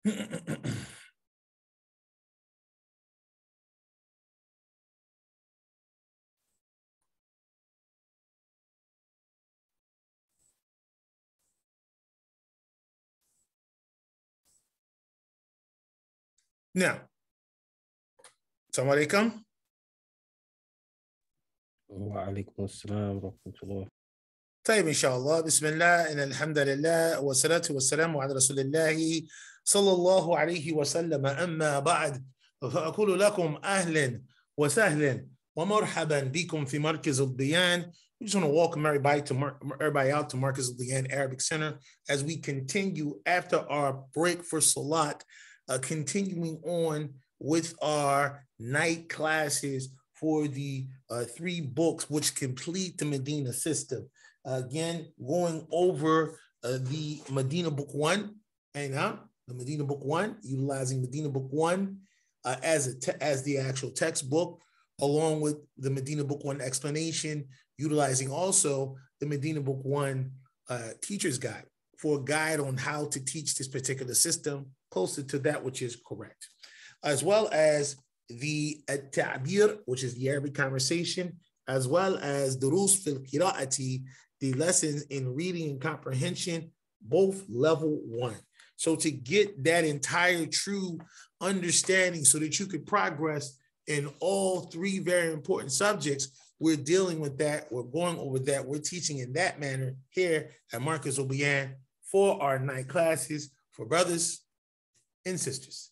A: Now, Assalamu alaikum.
C: وعليكم السلام ورحمة الله.
A: طيب إن شاء الله بسم الله إن الحمد لله والصلاة والسلام على رسول الله صلى الله عليه وسلم أما بعد فأقول لكم أهلا وسهلا ومرحبا بكم في مركز البيان. We just want to welcome everybody out to Markazul Bayaan Arabic Center as we continue after our break for Salat, continuing on with our night classes for the 3 books which complete the Medina system. Again, going over the Medina Book 1, and the Medina Book 1, utilizing Medina Book 1 as the actual textbook, along with the Medina Book 1 explanation, utilizing also the Medina Book 1 teacher's guide for a guide on how to teach this particular system closer to that which is correct, as well as the Ta'bir, which is the Arabic conversation, as well as Durus fil Qira'ati, the lessons in reading and comprehension, both level 1. So to get that entire true understanding so that you could progress in all 3 very important subjects, we're dealing with that. We're going over that. We're teaching in that manner here at Markazul Bayaan for our night classes for brothers and sisters.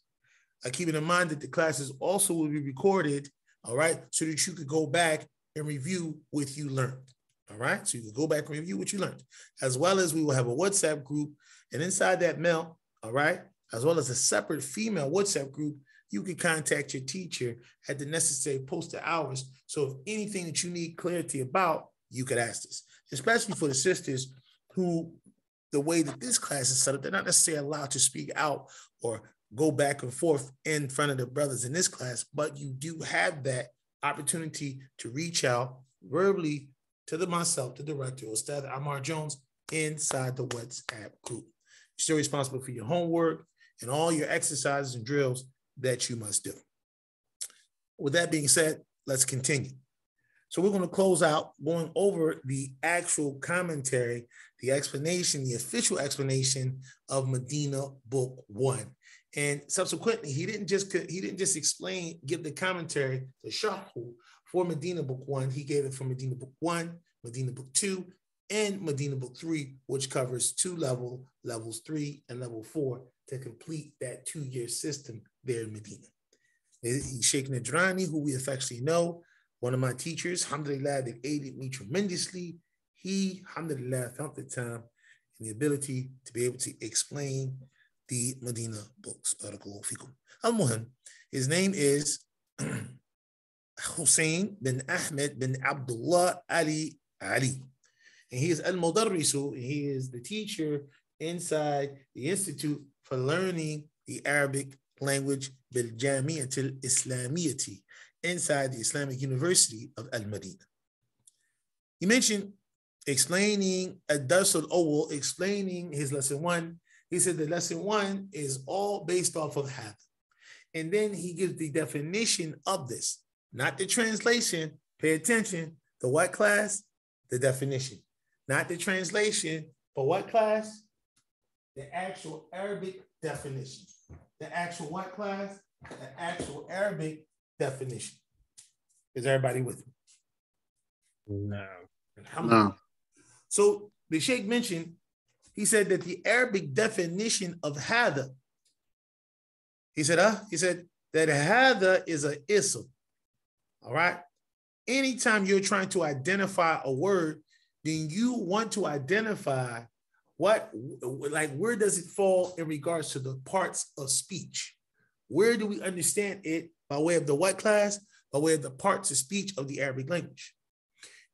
A: Keeping in mind that the classes also will be recorded, all right, so that you could go back and review what you learned, all right? So you can go back and review what you learned, as well as we will have a WhatsApp group, and inside that mail, all right, as well as a separate female WhatsApp group, you can contact your teacher at the necessary posted hours. So if anything that you need clarity about, you could ask this, especially for the sisters who, the way that this class is set up, they're not necessarily allowed to speak out or go back and forth in front of the brothers in this class, but you do have that opportunity to reach out verbally to myself, the director, Ustad Amar Jones, inside the WhatsApp group. You're still responsible for your homework and all your exercises and drills that you must do. With that being said, let's continue. So we're going to close out going over the actual commentary, the explanation, the official explanation of Medina Book 1. And subsequently, he didn't just give the commentary, the sharhu for Medina Book 1. He gave it for Medina Book 1, Medina Book 2, and Medina Book 3, which covers 2 levels 3 and level 4 to complete that 2-year system there in Medina. Sheikh Nadrani, who we affectionately know, one of my teachers, alhamdulillah, that aided me tremendously. He, alhamdulillah, found the time and the ability to be able to explain the Medina books. Barakallahu fikum. Al-Muhim, his name is Hussein bin Ahmed bin Abdullah Ali. And he is Al-Mudarrisu, and he is the teacher inside the Institute for Learning the Arabic Language bil Jamiat al-Islamiyati, inside the Islamic University of Al-Madinah. He mentioned explaining Ad-Dars al-Awwal, explaining his lesson 1. He said that lesson 1 is all based off of hadith. And then he gives the definition of this, not the translation. Pay attention. The what class? The definition. Not the translation, but what class? The actual Arabic definition. The actual what class? The actual Arabic definition. Is everybody with me?
C: No.
A: So the Sheikh mentioned, he said that the Arabic definition of hadha, he said that hadha is an ism. All right. Anytime you're trying to identify a word, then you want to identify where does it fall in regards to the parts of speech? Where do we understand it by way of the what class? By way of the parts of speech of the Arabic language.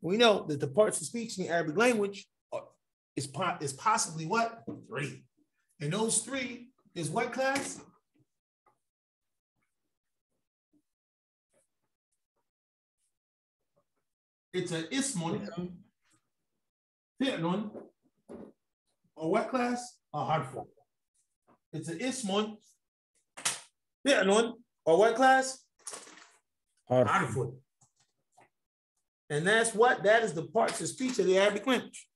A: We know that the parts of speech in the Arabic language is possibly what? 3. And those 3 is what class? It's an ismun, fi'lun, or what class? A harfun. It's an ismun. Fi'lun, or what class? Harfun. And that's what? That is the parts of speech of the Arabic language.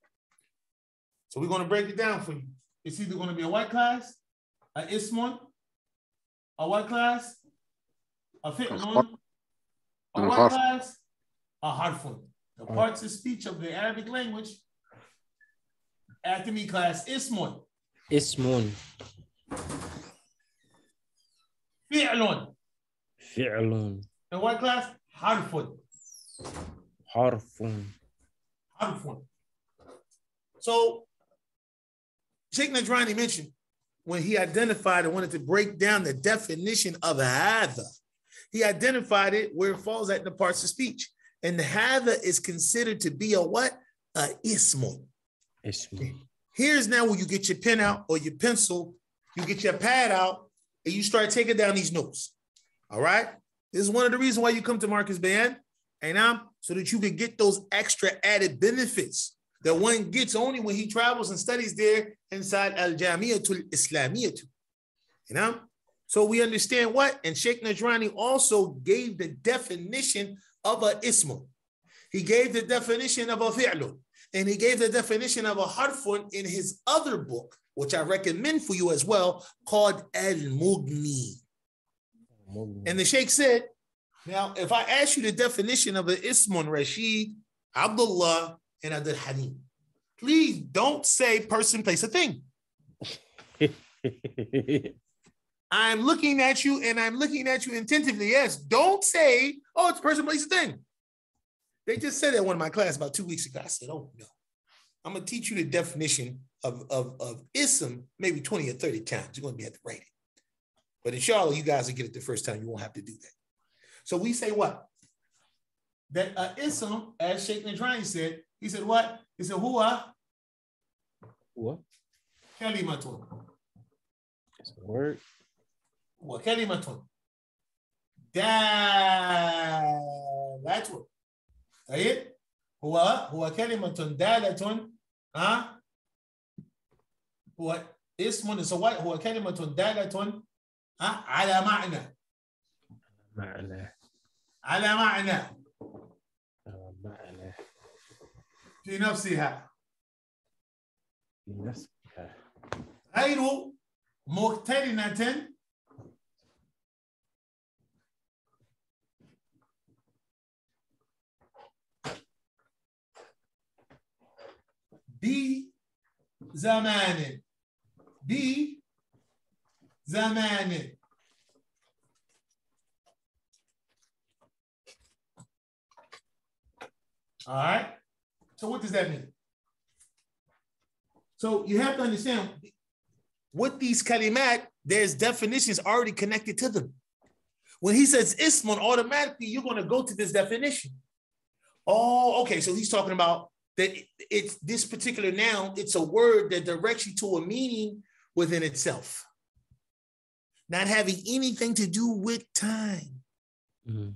A: So we're going to break it down for you. It's either going to be a what class, a ismun, a what class, a fi'lun, a what class, a harfun. The parts of speech of the Arabic language, after me class, ismun.
C: Ismun.
A: Fi'lun.
C: Fi'lun.
A: And what class? Harfun.
C: Harfun.
A: Harfun. So, Sheikh Najrani mentioned when he identified and wanted to break down the definition of hadha, he identified it where it falls at the parts of speech. And the hadha is considered to be a what? A ismun.
C: Ismun.
A: Here's now where you get your pen out or your pencil, you get your pad out, and you start taking down these notes. All right? This is one of the reasons why you come to Markazul Bayaan, and so that you can get those extra added benefits that one gets only when he travels and studies there inside Al-Jamiatul Islamiyatu. You know? So we understand what? And Sheikh Najrani also gave the definition of a ismun. He gave the definition of a fi'lun. And he gave the definition of a harfun in his other book, which I recommend for you as well, called Al-Mughni. And the Sheikh said, now, if I ask you the definition of an ismun, Rashid, Abdullah, and Abdul Halim, please don't say person, place, a thing. I'm looking at you and I'm looking at you attentively. Yes, don't say, oh, it's person, place, a thing. They just said that in one of my class about 2 weeks ago. I said, oh, no. I'm going to teach you the definition of ism maybe 20 or 30 times. You're going to have to write it. But inshallah, you guys will get it the first time. You won't have to do that. So we say what? That ism, as Sheikh Najrani said, he said what? He said, huwa kalimatun.
C: It's a word.
A: Huwa kalimatun. That's what. طيب هو كلمة دالة هو اسم سواء هو كلمة دالة على معنى على معنى في نفسها غير مقترنة بزمان All right. So what does that mean? So you have to understand with these kalimat, there's definitions already connected to them. When he says ismun, automatically you're going to go to this definition. Oh, okay. So he's talking about that it's this particular noun, it's a word that directs you to a meaning within itself, not having anything to do with time. Mm-hmm.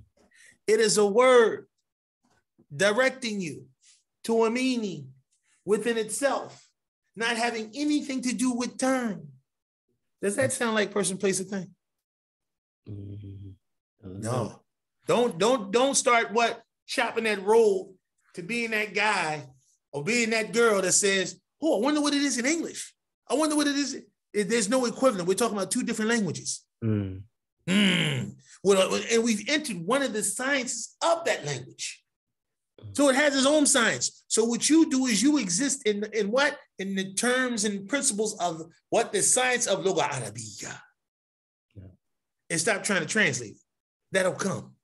A: It is a word directing you to a meaning within itself, not having anything to do with time. Does that sound like person, place, a thing? Mm-hmm. No. Don't start chopping that roll to being that guy or being that girl that says, oh, I wonder what it is in English. I wonder what it is. There's no equivalent. We're talking about two different languages. Well, and we've entered one of the sciences of that language. So it has its own science. So what you do is you exist in what? In the terms and principles of what the science of Lugha Arabiya. Yeah. And stop trying to translate it. That'll come.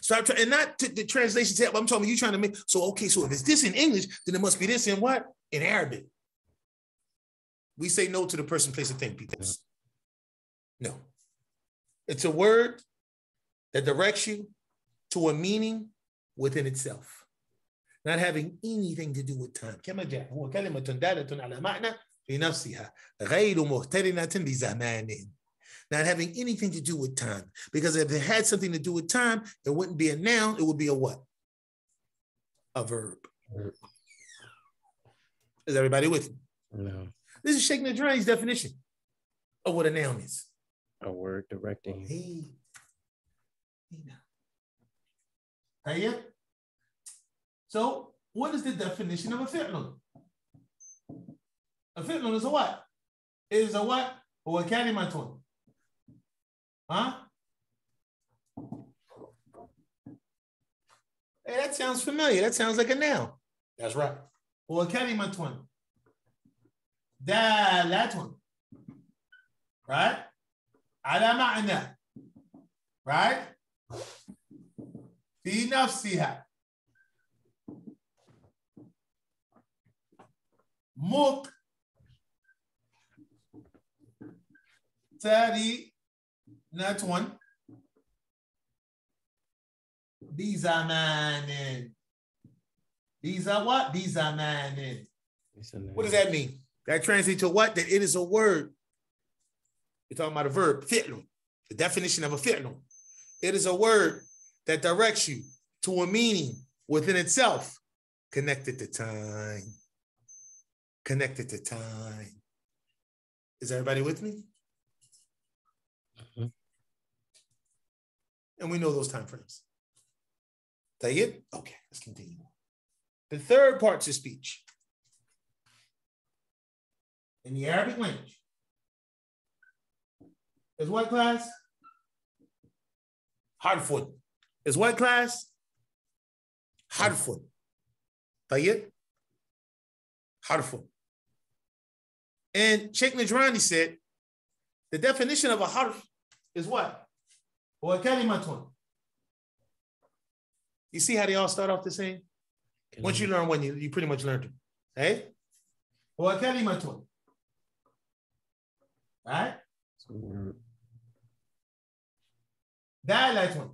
A: Stop trying, and not the translation tab. I'm talking about you trying to make, so okay, so if it's this in English, then it must be this in what? In Arabic. We say no to the person, place, and thing, people. No. It's a word that directs you to a meaning within itself, not having anything to do with time. كما جاء هو كلمة دالة على معنى في نفسها غير مقترنة بزمان. Not having anything to do with time. Because if it had something to do with time, it wouldn't be a noun, it would be a what? A verb. Is everybody with me? No. This is Sheikh Najrani's definition. of what a noun is?
C: A word directing.
A: Hey. Hey. So, what is the definition of a fi'lun? A fi'lun is a what? It is a what? Or a kalimatun? Huh? Hey, that sounds familiar. That sounds like a noun. That's right. Or a kalimatun. Dalatun. Right? Ala ma'na. Right? Fi nafsiha. Muqtarinatun. Bizamanin. Biza what? Bizamanin. What does that mean? That translates to what? That it is a word. You're talking about a verb, fi'lun. The definition of a fi'lun. It is a word that directs you to a meaning within itself, connected to time. Connected to time. Is everybody with me?
C: Mm-hmm.
A: And we know those time frames. Tayyib? Okay, let's continue. The third part of speech in the Arabic language is what class? Harfun. Is what class? Harfun. Tayyib? Harfun. And Sheikh Najrani said the definition of a harf is what? Or kalimatun. You see how they all start off the same? Once you learn one, you pretty much learned it. Hey? Or kalimatun. Right? Dalatun.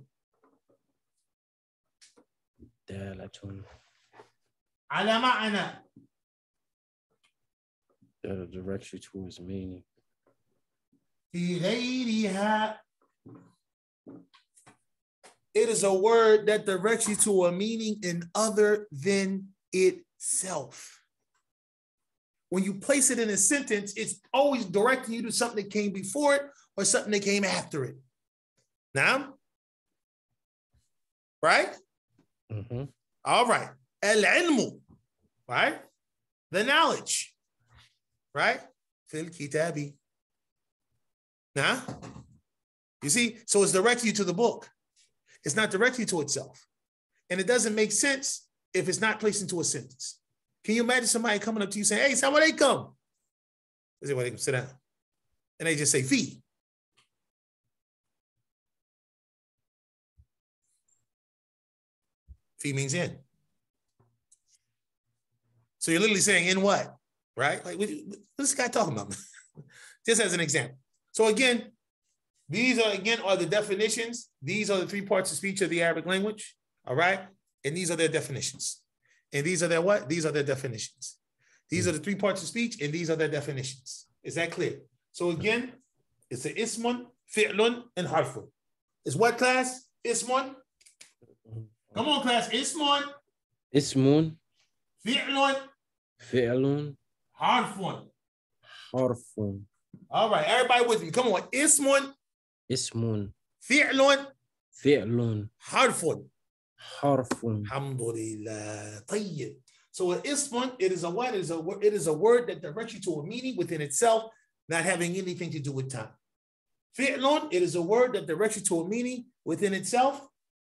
C: Dalatun.
A: Ala ma'ana.
C: That'll direct you towards meaning.
A: Fi ghayriha. It is a word that directs you to a meaning in other than itself. When you place it in a sentence, it's always directing you to something that came before it or something that came after it. Now, right?
C: Mm-hmm.
A: All right. Al-ilmu, right? The knowledge, right? Fil kitabi. Now, you see, so it's directing you to the book. It's not directing you to itself. And it doesn't make sense if it's not placed into a sentence. Can you imagine somebody coming up to you saying, hey, Assalamu alaikum? They say, well, they can sit down. And they just say, fi. Fi means in. So you're literally saying in what? Right? Like, what's this guy talking about? Just as an example. So again, these are the definitions. These are the three parts of speech of the Arabic language. All right. And these are their definitions. And these are their what? These are their definitions. These are the three parts of speech, and these are their definitions. Is that clear? So again, it's a ismun, fi'lun, and harfun. It's what class? Ismun. Come on, class. Ismun.
C: Ismun.
A: Fi'lun.
C: Fi'lun.
A: Harfun.
C: Harfun.
A: All right, everybody with me. Come on. Ismun.
C: Ismun.
A: Fi'lun.
C: Fi'lun.
A: Harfun.
C: Harfun.
A: Alhamdulillah. Tayyib. So an ismun, it is a what? It is a word that directs you to a meaning within itself, not having anything to do with time. Fi'lun, it is a word that directs you to a meaning within itself,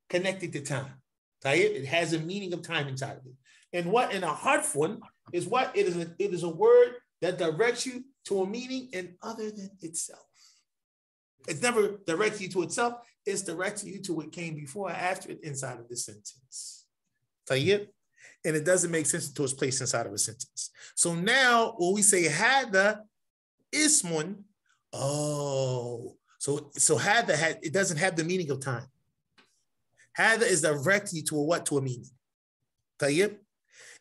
A: connected to time. Tayyib, it has a meaning of time inside of it. And what in a harfun is what? It is a word that directs you to a meaning in other than itself. It's never directing you to itself. It's directing you to what came before or after it inside of the sentence. Tayyib? And it doesn't make sense until it's placed inside of a sentence. So now when we say hada ismun, so hada it doesn't have the meaning of time. Hada is directing you to a what? To a meaning. Tayyib?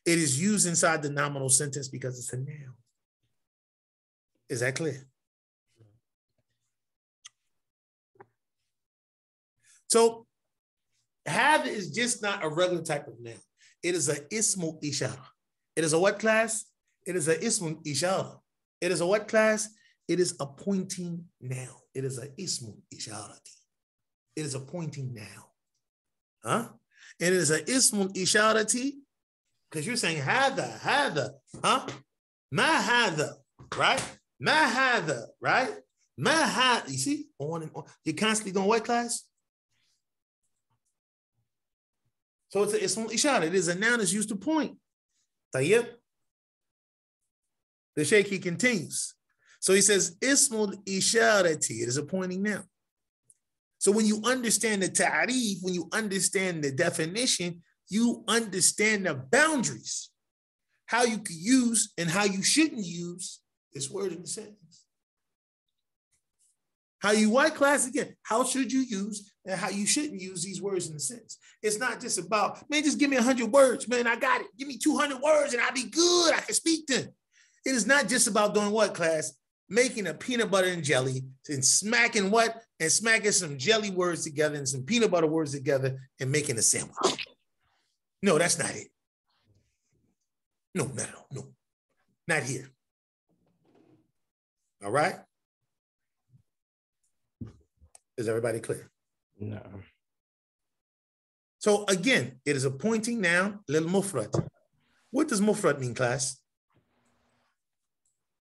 A: It is used inside the nominal sentence because it's a noun. Is that clear? So, hada is just not a regular type of noun. It is a ismu ishara. It is a what class? It is a ismu ishara. It is a what class? It is a pointing noun. It is a ismun isharati. It is a pointing noun. Huh? And it is a ismun isharati because you're saying hada, huh? Ma hada, right? Ma hada, right? Ma hada. You see? On and on. You're constantly doing what class? So it's an ismun ishara. It is a noun that's used to point. Tayyib. The Shaykh, he continues. So he says, ismul isharati. It is a pointing noun. So when you understand the ta'rif, when you understand the definition, you understand the boundaries, how you could use and how you shouldn't use this word in the sentence. How you white class again, how should you use and how you shouldn't use these words in the sentence. It's not just about, man, just give me 100 words, man, I got it. Give me 200 words and I'll be good, I can speak them. It is not just about doing what class? Making a peanut butter and jelly and smacking what? And smacking some jelly words together and some peanut butter words together and making a sandwich. No, that's not it. No, not here. All right? Is everybody clear?
C: No.
A: So again, it is a pointing noun, lil mufrad. What does mufrad mean, class?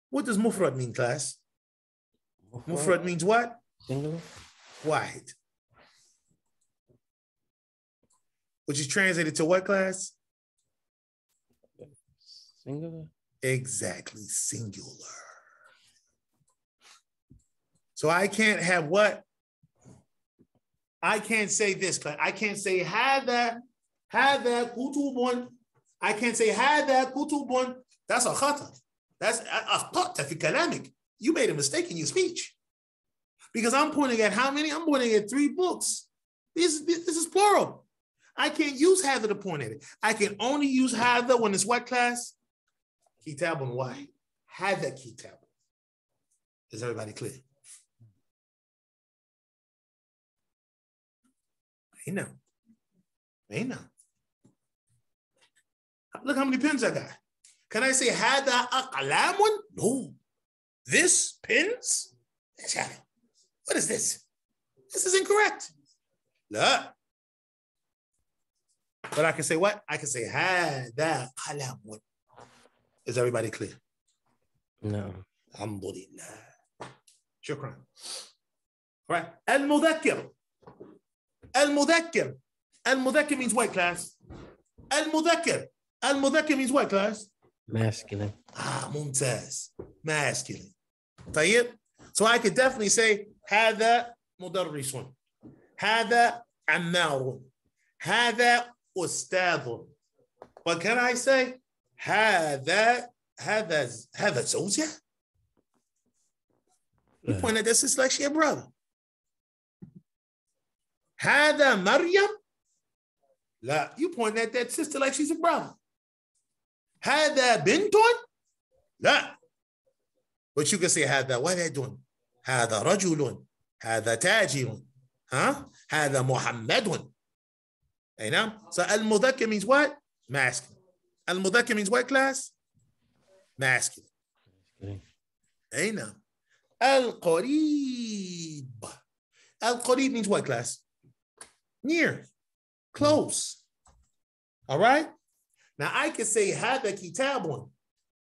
A: What does mufrad mean, class? Mufrad means what?
C: Singular.
A: Wahid. Which is translated to what, class?
C: Singular.
A: Exactly, singular. So I can't have what? I can't say this, class. I can't say hada kutubun. I can't say hada kutubun. That's a khata. That's a fi kalamik. You made a mistake in your speech. Because I'm pointing at how many? I'm pointing at 3 books. This is plural. I can't use hadha to point at it. I can only use hadha when it's what class? Kitabun wahid. Hadha kitab. Is everybody clear? Ain't no. Look how many pens I got. Can I say hada aqlamun? No. This pens? What is this? This is incorrect. La. But I can say what? I can say hada qalamun. Is everybody clear?
C: No.
A: Alhamdulillah. Shukran. All right. Al-mudhakkir. Al-mudhakkir. Al-mudhakkir means what, class? Al-mudhakkir. Al-mudhakkir means what, class?
C: Masculine.
A: Mumtaz. Masculine. طيب. So I could definitely say هذا مدرس. هذا عمار. هذا أستاذ. But can I say هذا زوجة? You point at this, it's like she a brother. هذا مريم. لا, you point at that sister like she's a brother. هذا بنت. لا. But you can say هذا ولد. هذا رجل. هذا تاجر. ها? هذا محمد. أي نعم. So المذكر means what? Masculine. المذكر means what, class? Masculine. أي نعم. القريب. القريب means what, class? Near. Close. All right? Now I can say هذا كتاب,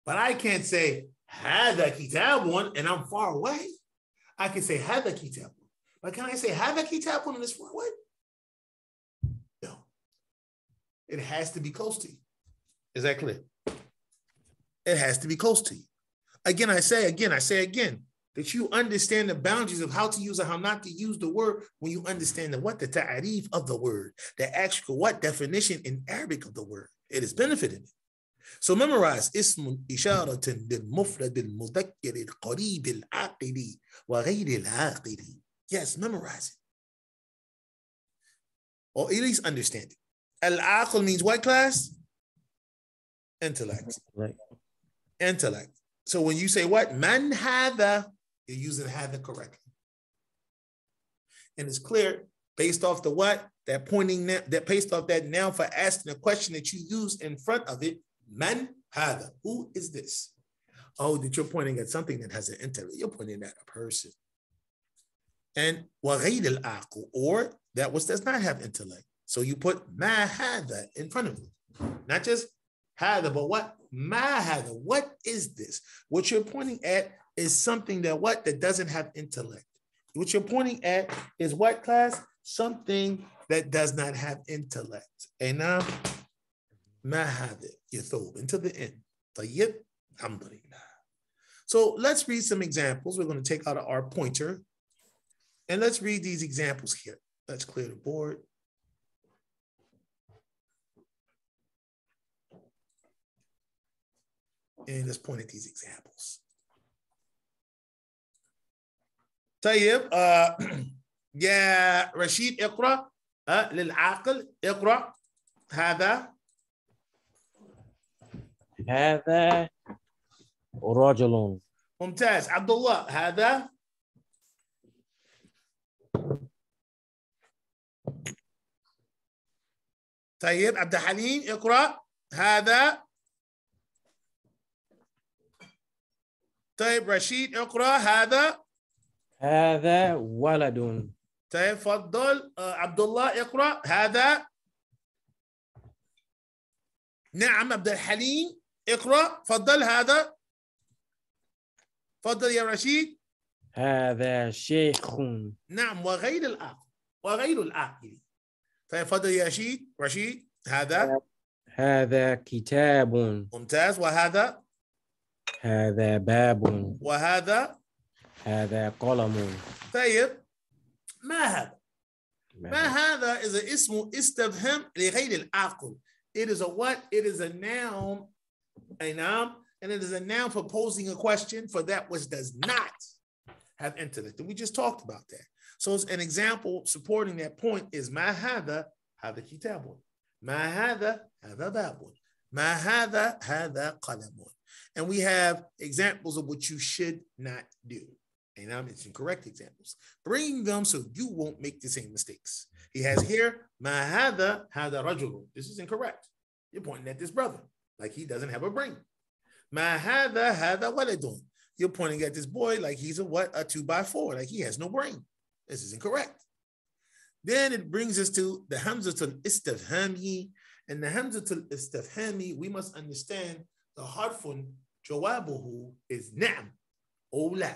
A: but I can't say هذا كتاب and I'm far away. I can say هذا كتاب. But can I say هذا كتاب and it's far away? No. It has to be close to you. Is that clear? It has to be close to you. Again, I say again, that you understand the boundaries of how to use or how not to use the word when you understand the ta'arif of the word, the actual what definition in Arabic of the word. It is benefiting. So memorize ismun isharatin bil mufrad al mudhakkir al qarib al aqili wa ghayr al aqili. Yes, memorize it. Or at least understand it. Al aqil means what, class? Intellect.
C: Right.
A: Intellect. So when you say what? Man hadha, you're using hadha correctly. And it's clear based off the what? That pointing, that based off that noun for asking a question that you use in front of it. Man hadha. Who is this? Oh, that you're pointing at something that has an intellect. You're pointing at a person. And وغير العاقل, or that which does not have intellect. So you put ما هذا in front of it. Not just هذا, but what? ما هذا. What is this? What you're pointing at is something that what? That doesn't have intellect. What you're pointing at is what, class? Something that does not have intellect. And now, ما هذا يثوب, into the end. طيب, alhamdulillah. So let's read some examples. We're going to take out our pointer. And let's read these examples here. Let's clear the board. And let's point at these examples. طيب يا رشيد اقرأ للعاقل اقرأ هذا
C: رجل.
A: ممتاز. عبد الله هذا طيب. عبد الحليم اقرأ هذا. طيب رشيد اقرأ
C: هذا ولد.
A: طيب فضل عبد الله اقرأ هذا. نعم عبد الحليم اقرأ فضل هذا. فضل يا رشيد.
C: هذا شيخ.
A: نعم وغير العاقل. وغير العاقل. طيب فضل يا رشيد
C: هذا كتاب.
A: ممتاز. وهذا
C: هذا باب.
A: وهذا
C: هذا قلم.
A: طيب ما هذا؟ ما هذا is a اسم استفهام لغير العاقل. It is a what? It is a noun, and it is a noun for posing a question for that which does not have intellect. And we just talked about that. So an example supporting that point is ما هذا هذا كتاب. ما هذا هذا باب. ما هذا هذا قلم. And we have examples of what you should not do. And I'm mentioning correct examples. Bring them so you won't make the same mistakes. He has here, ما هذا هذا رجل. This is incorrect. You're pointing at this brother like he doesn't have a brain. ما هذا هذا ولد. You're pointing at this boy like he's a what? A 2x4, like he has no brain. This is incorrect. Then it brings us to the hamzatul istifhami. And the hamzatul istifhami, we must understand the harfun jawabuhu is na'am or la.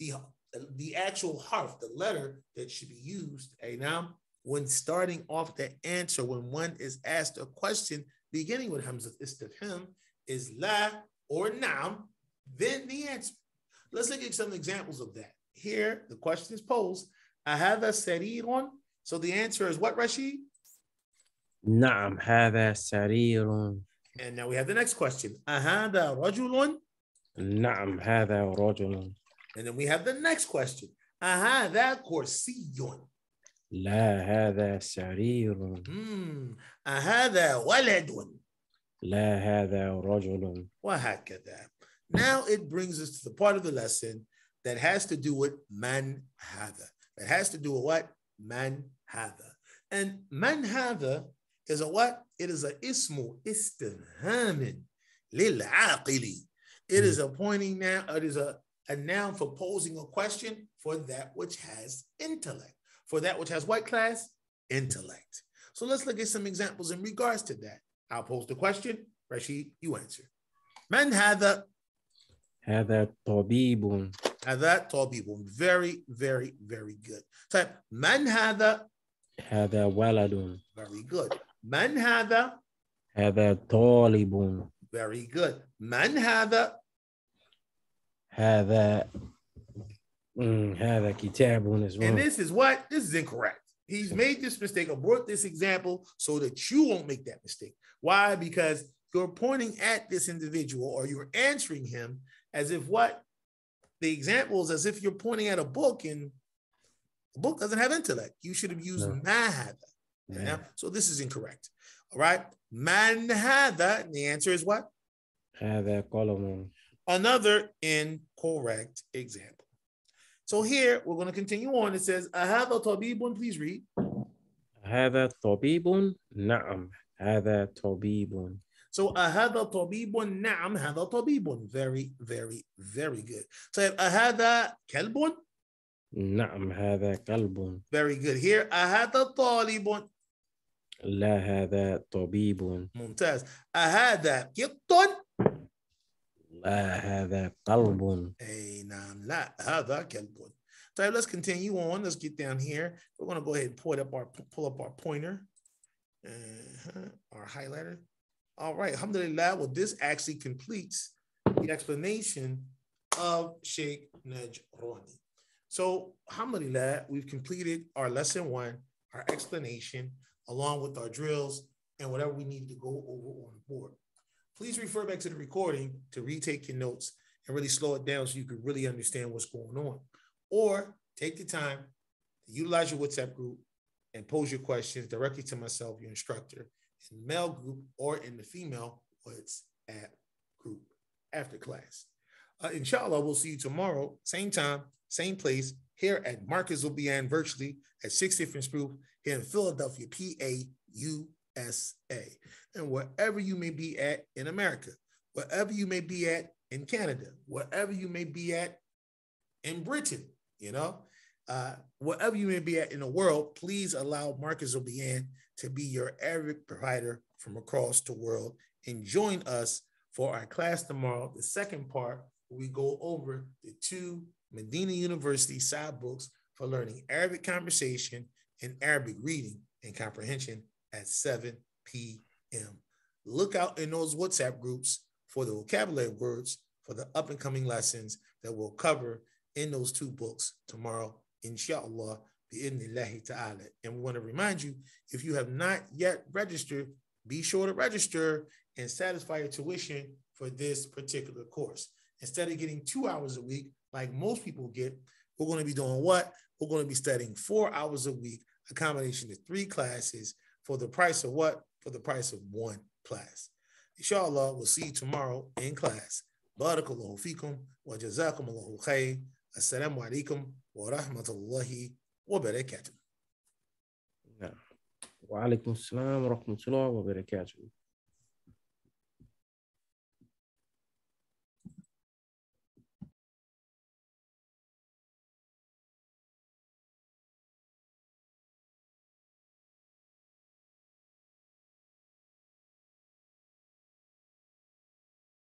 A: The actual harf, the letter that should be used when starting off the answer, when one is asked a question beginning with hamzat istifham, is la or na'am, then the answer. Let's look at some examples of that. Here, the question is posed, ahadha sarirun. So the answer is what, Rashid?
C: نعم هذا سرير.
A: And now we have the next question. Ahadha rajulun.
C: نعم هذا رجل.
A: And then we have the next question. Ahadha kursiyun.
C: لا هذا سرير.
A: Ahadha waladun.
C: لا هذا رجل.
A: وهكذا. Now it brings us to the part of the lesson that has to do with man hadha. That has to do with what? Man hadha. And man hadha is a what? It is a ismu istifhamin lil aqili. It is a pointing noun. It is a noun for posing a question for that which has intellect. For that which has what class? Intellect. So let's look at some examples in regards to that. I'll pose the question. Rashid, you answer. Man hadha.
C: هذا طبيب.
A: هذا طبيب. Very, very, very good. Type man hadha.
C: هذا ولد.
A: Very good. Man hadha.
C: هذا طالب.
A: Very good. Man hadha.
C: هذا هذا كتاب as well.
A: And this is what? This is incorrect. He's made this mistake or brought this example so that you won't make that mistake. Why? Because you're pointing at this individual or you're answering him as if what? The example is as if you're pointing at a book and the book doesn't have intellect. You should have used ma hadha. Yeah. So this is incorrect. All right. Man hadha. The answer is what?
C: هذا قلم.
A: Another incorrect example. So here we're going to continue on. It says, ahadha tabibun. Please read.
C: هذا طبيب. نعم هذا طبيب.
A: So أهذا طبيب؟ نعم هذا طبيب. Very, very, very good. طيب أهذا كلب؟
C: نعم هذا كلب.
A: Very good. Here أهذا طالب؟
C: لا هذا طبيب.
A: ممتاز. أهذا قط؟
C: لا هذا قلب.
A: Hey, نعم لا هذا كلب. طيب, let's continue on. Let's get down here. We're going to go ahead and pull up our pointer, our highlighter. All right, alhamdulillah. Well, this actually completes the explanation of Sheikh Najrani. So, alhamdulillah, we've completed our lesson 1, our explanation, along with our drills and whatever we needed to go over on the board. Please refer back to the recording to retake your notes and really slow it down so you can really understand what's going on. Or take the time to utilize your WhatsApp group and pose your questions directly to myself, your instructor, in the male group or in the female WhatsApp group after class. Inshallah, we'll see you tomorrow, same time, same place, here at Markazul Bayaan virtually at 6 Difference Proof here in Philadelphia, PA, USA. And wherever you may be at in America, wherever you may be at in Canada, wherever you may be at in Britain, wherever you may be at in the world, please allow Markazul Bayaan to be your Arabic provider from across the world. And join us for our class tomorrow, the second part, where we go over the 2 Medina University side books for learning Arabic conversation and Arabic reading and comprehension at 7 p.m. Look out in those WhatsApp groups for the vocabulary words for the up and coming lessons that we'll cover in those 2 books tomorrow, inshallah, bi'idhnillahi ta'ala. And we want to remind you, if you have not yet registered, be sure to register and satisfy your tuition for this particular course. Instead of getting 2 hours a week, like most people get, we're going to be doing what? We're going to be studying 4 hours a week, a combination of 3 classes for the price of what? For the price of 1 class. Inshallah, we'll see you tomorrow in class. Barakallahu fikum wa jazakum Allahu khair. Assalamu alaikum wa rahmatullahi wa barakatuh.
C: وعليكم السلام ورحمة الله وبركاته.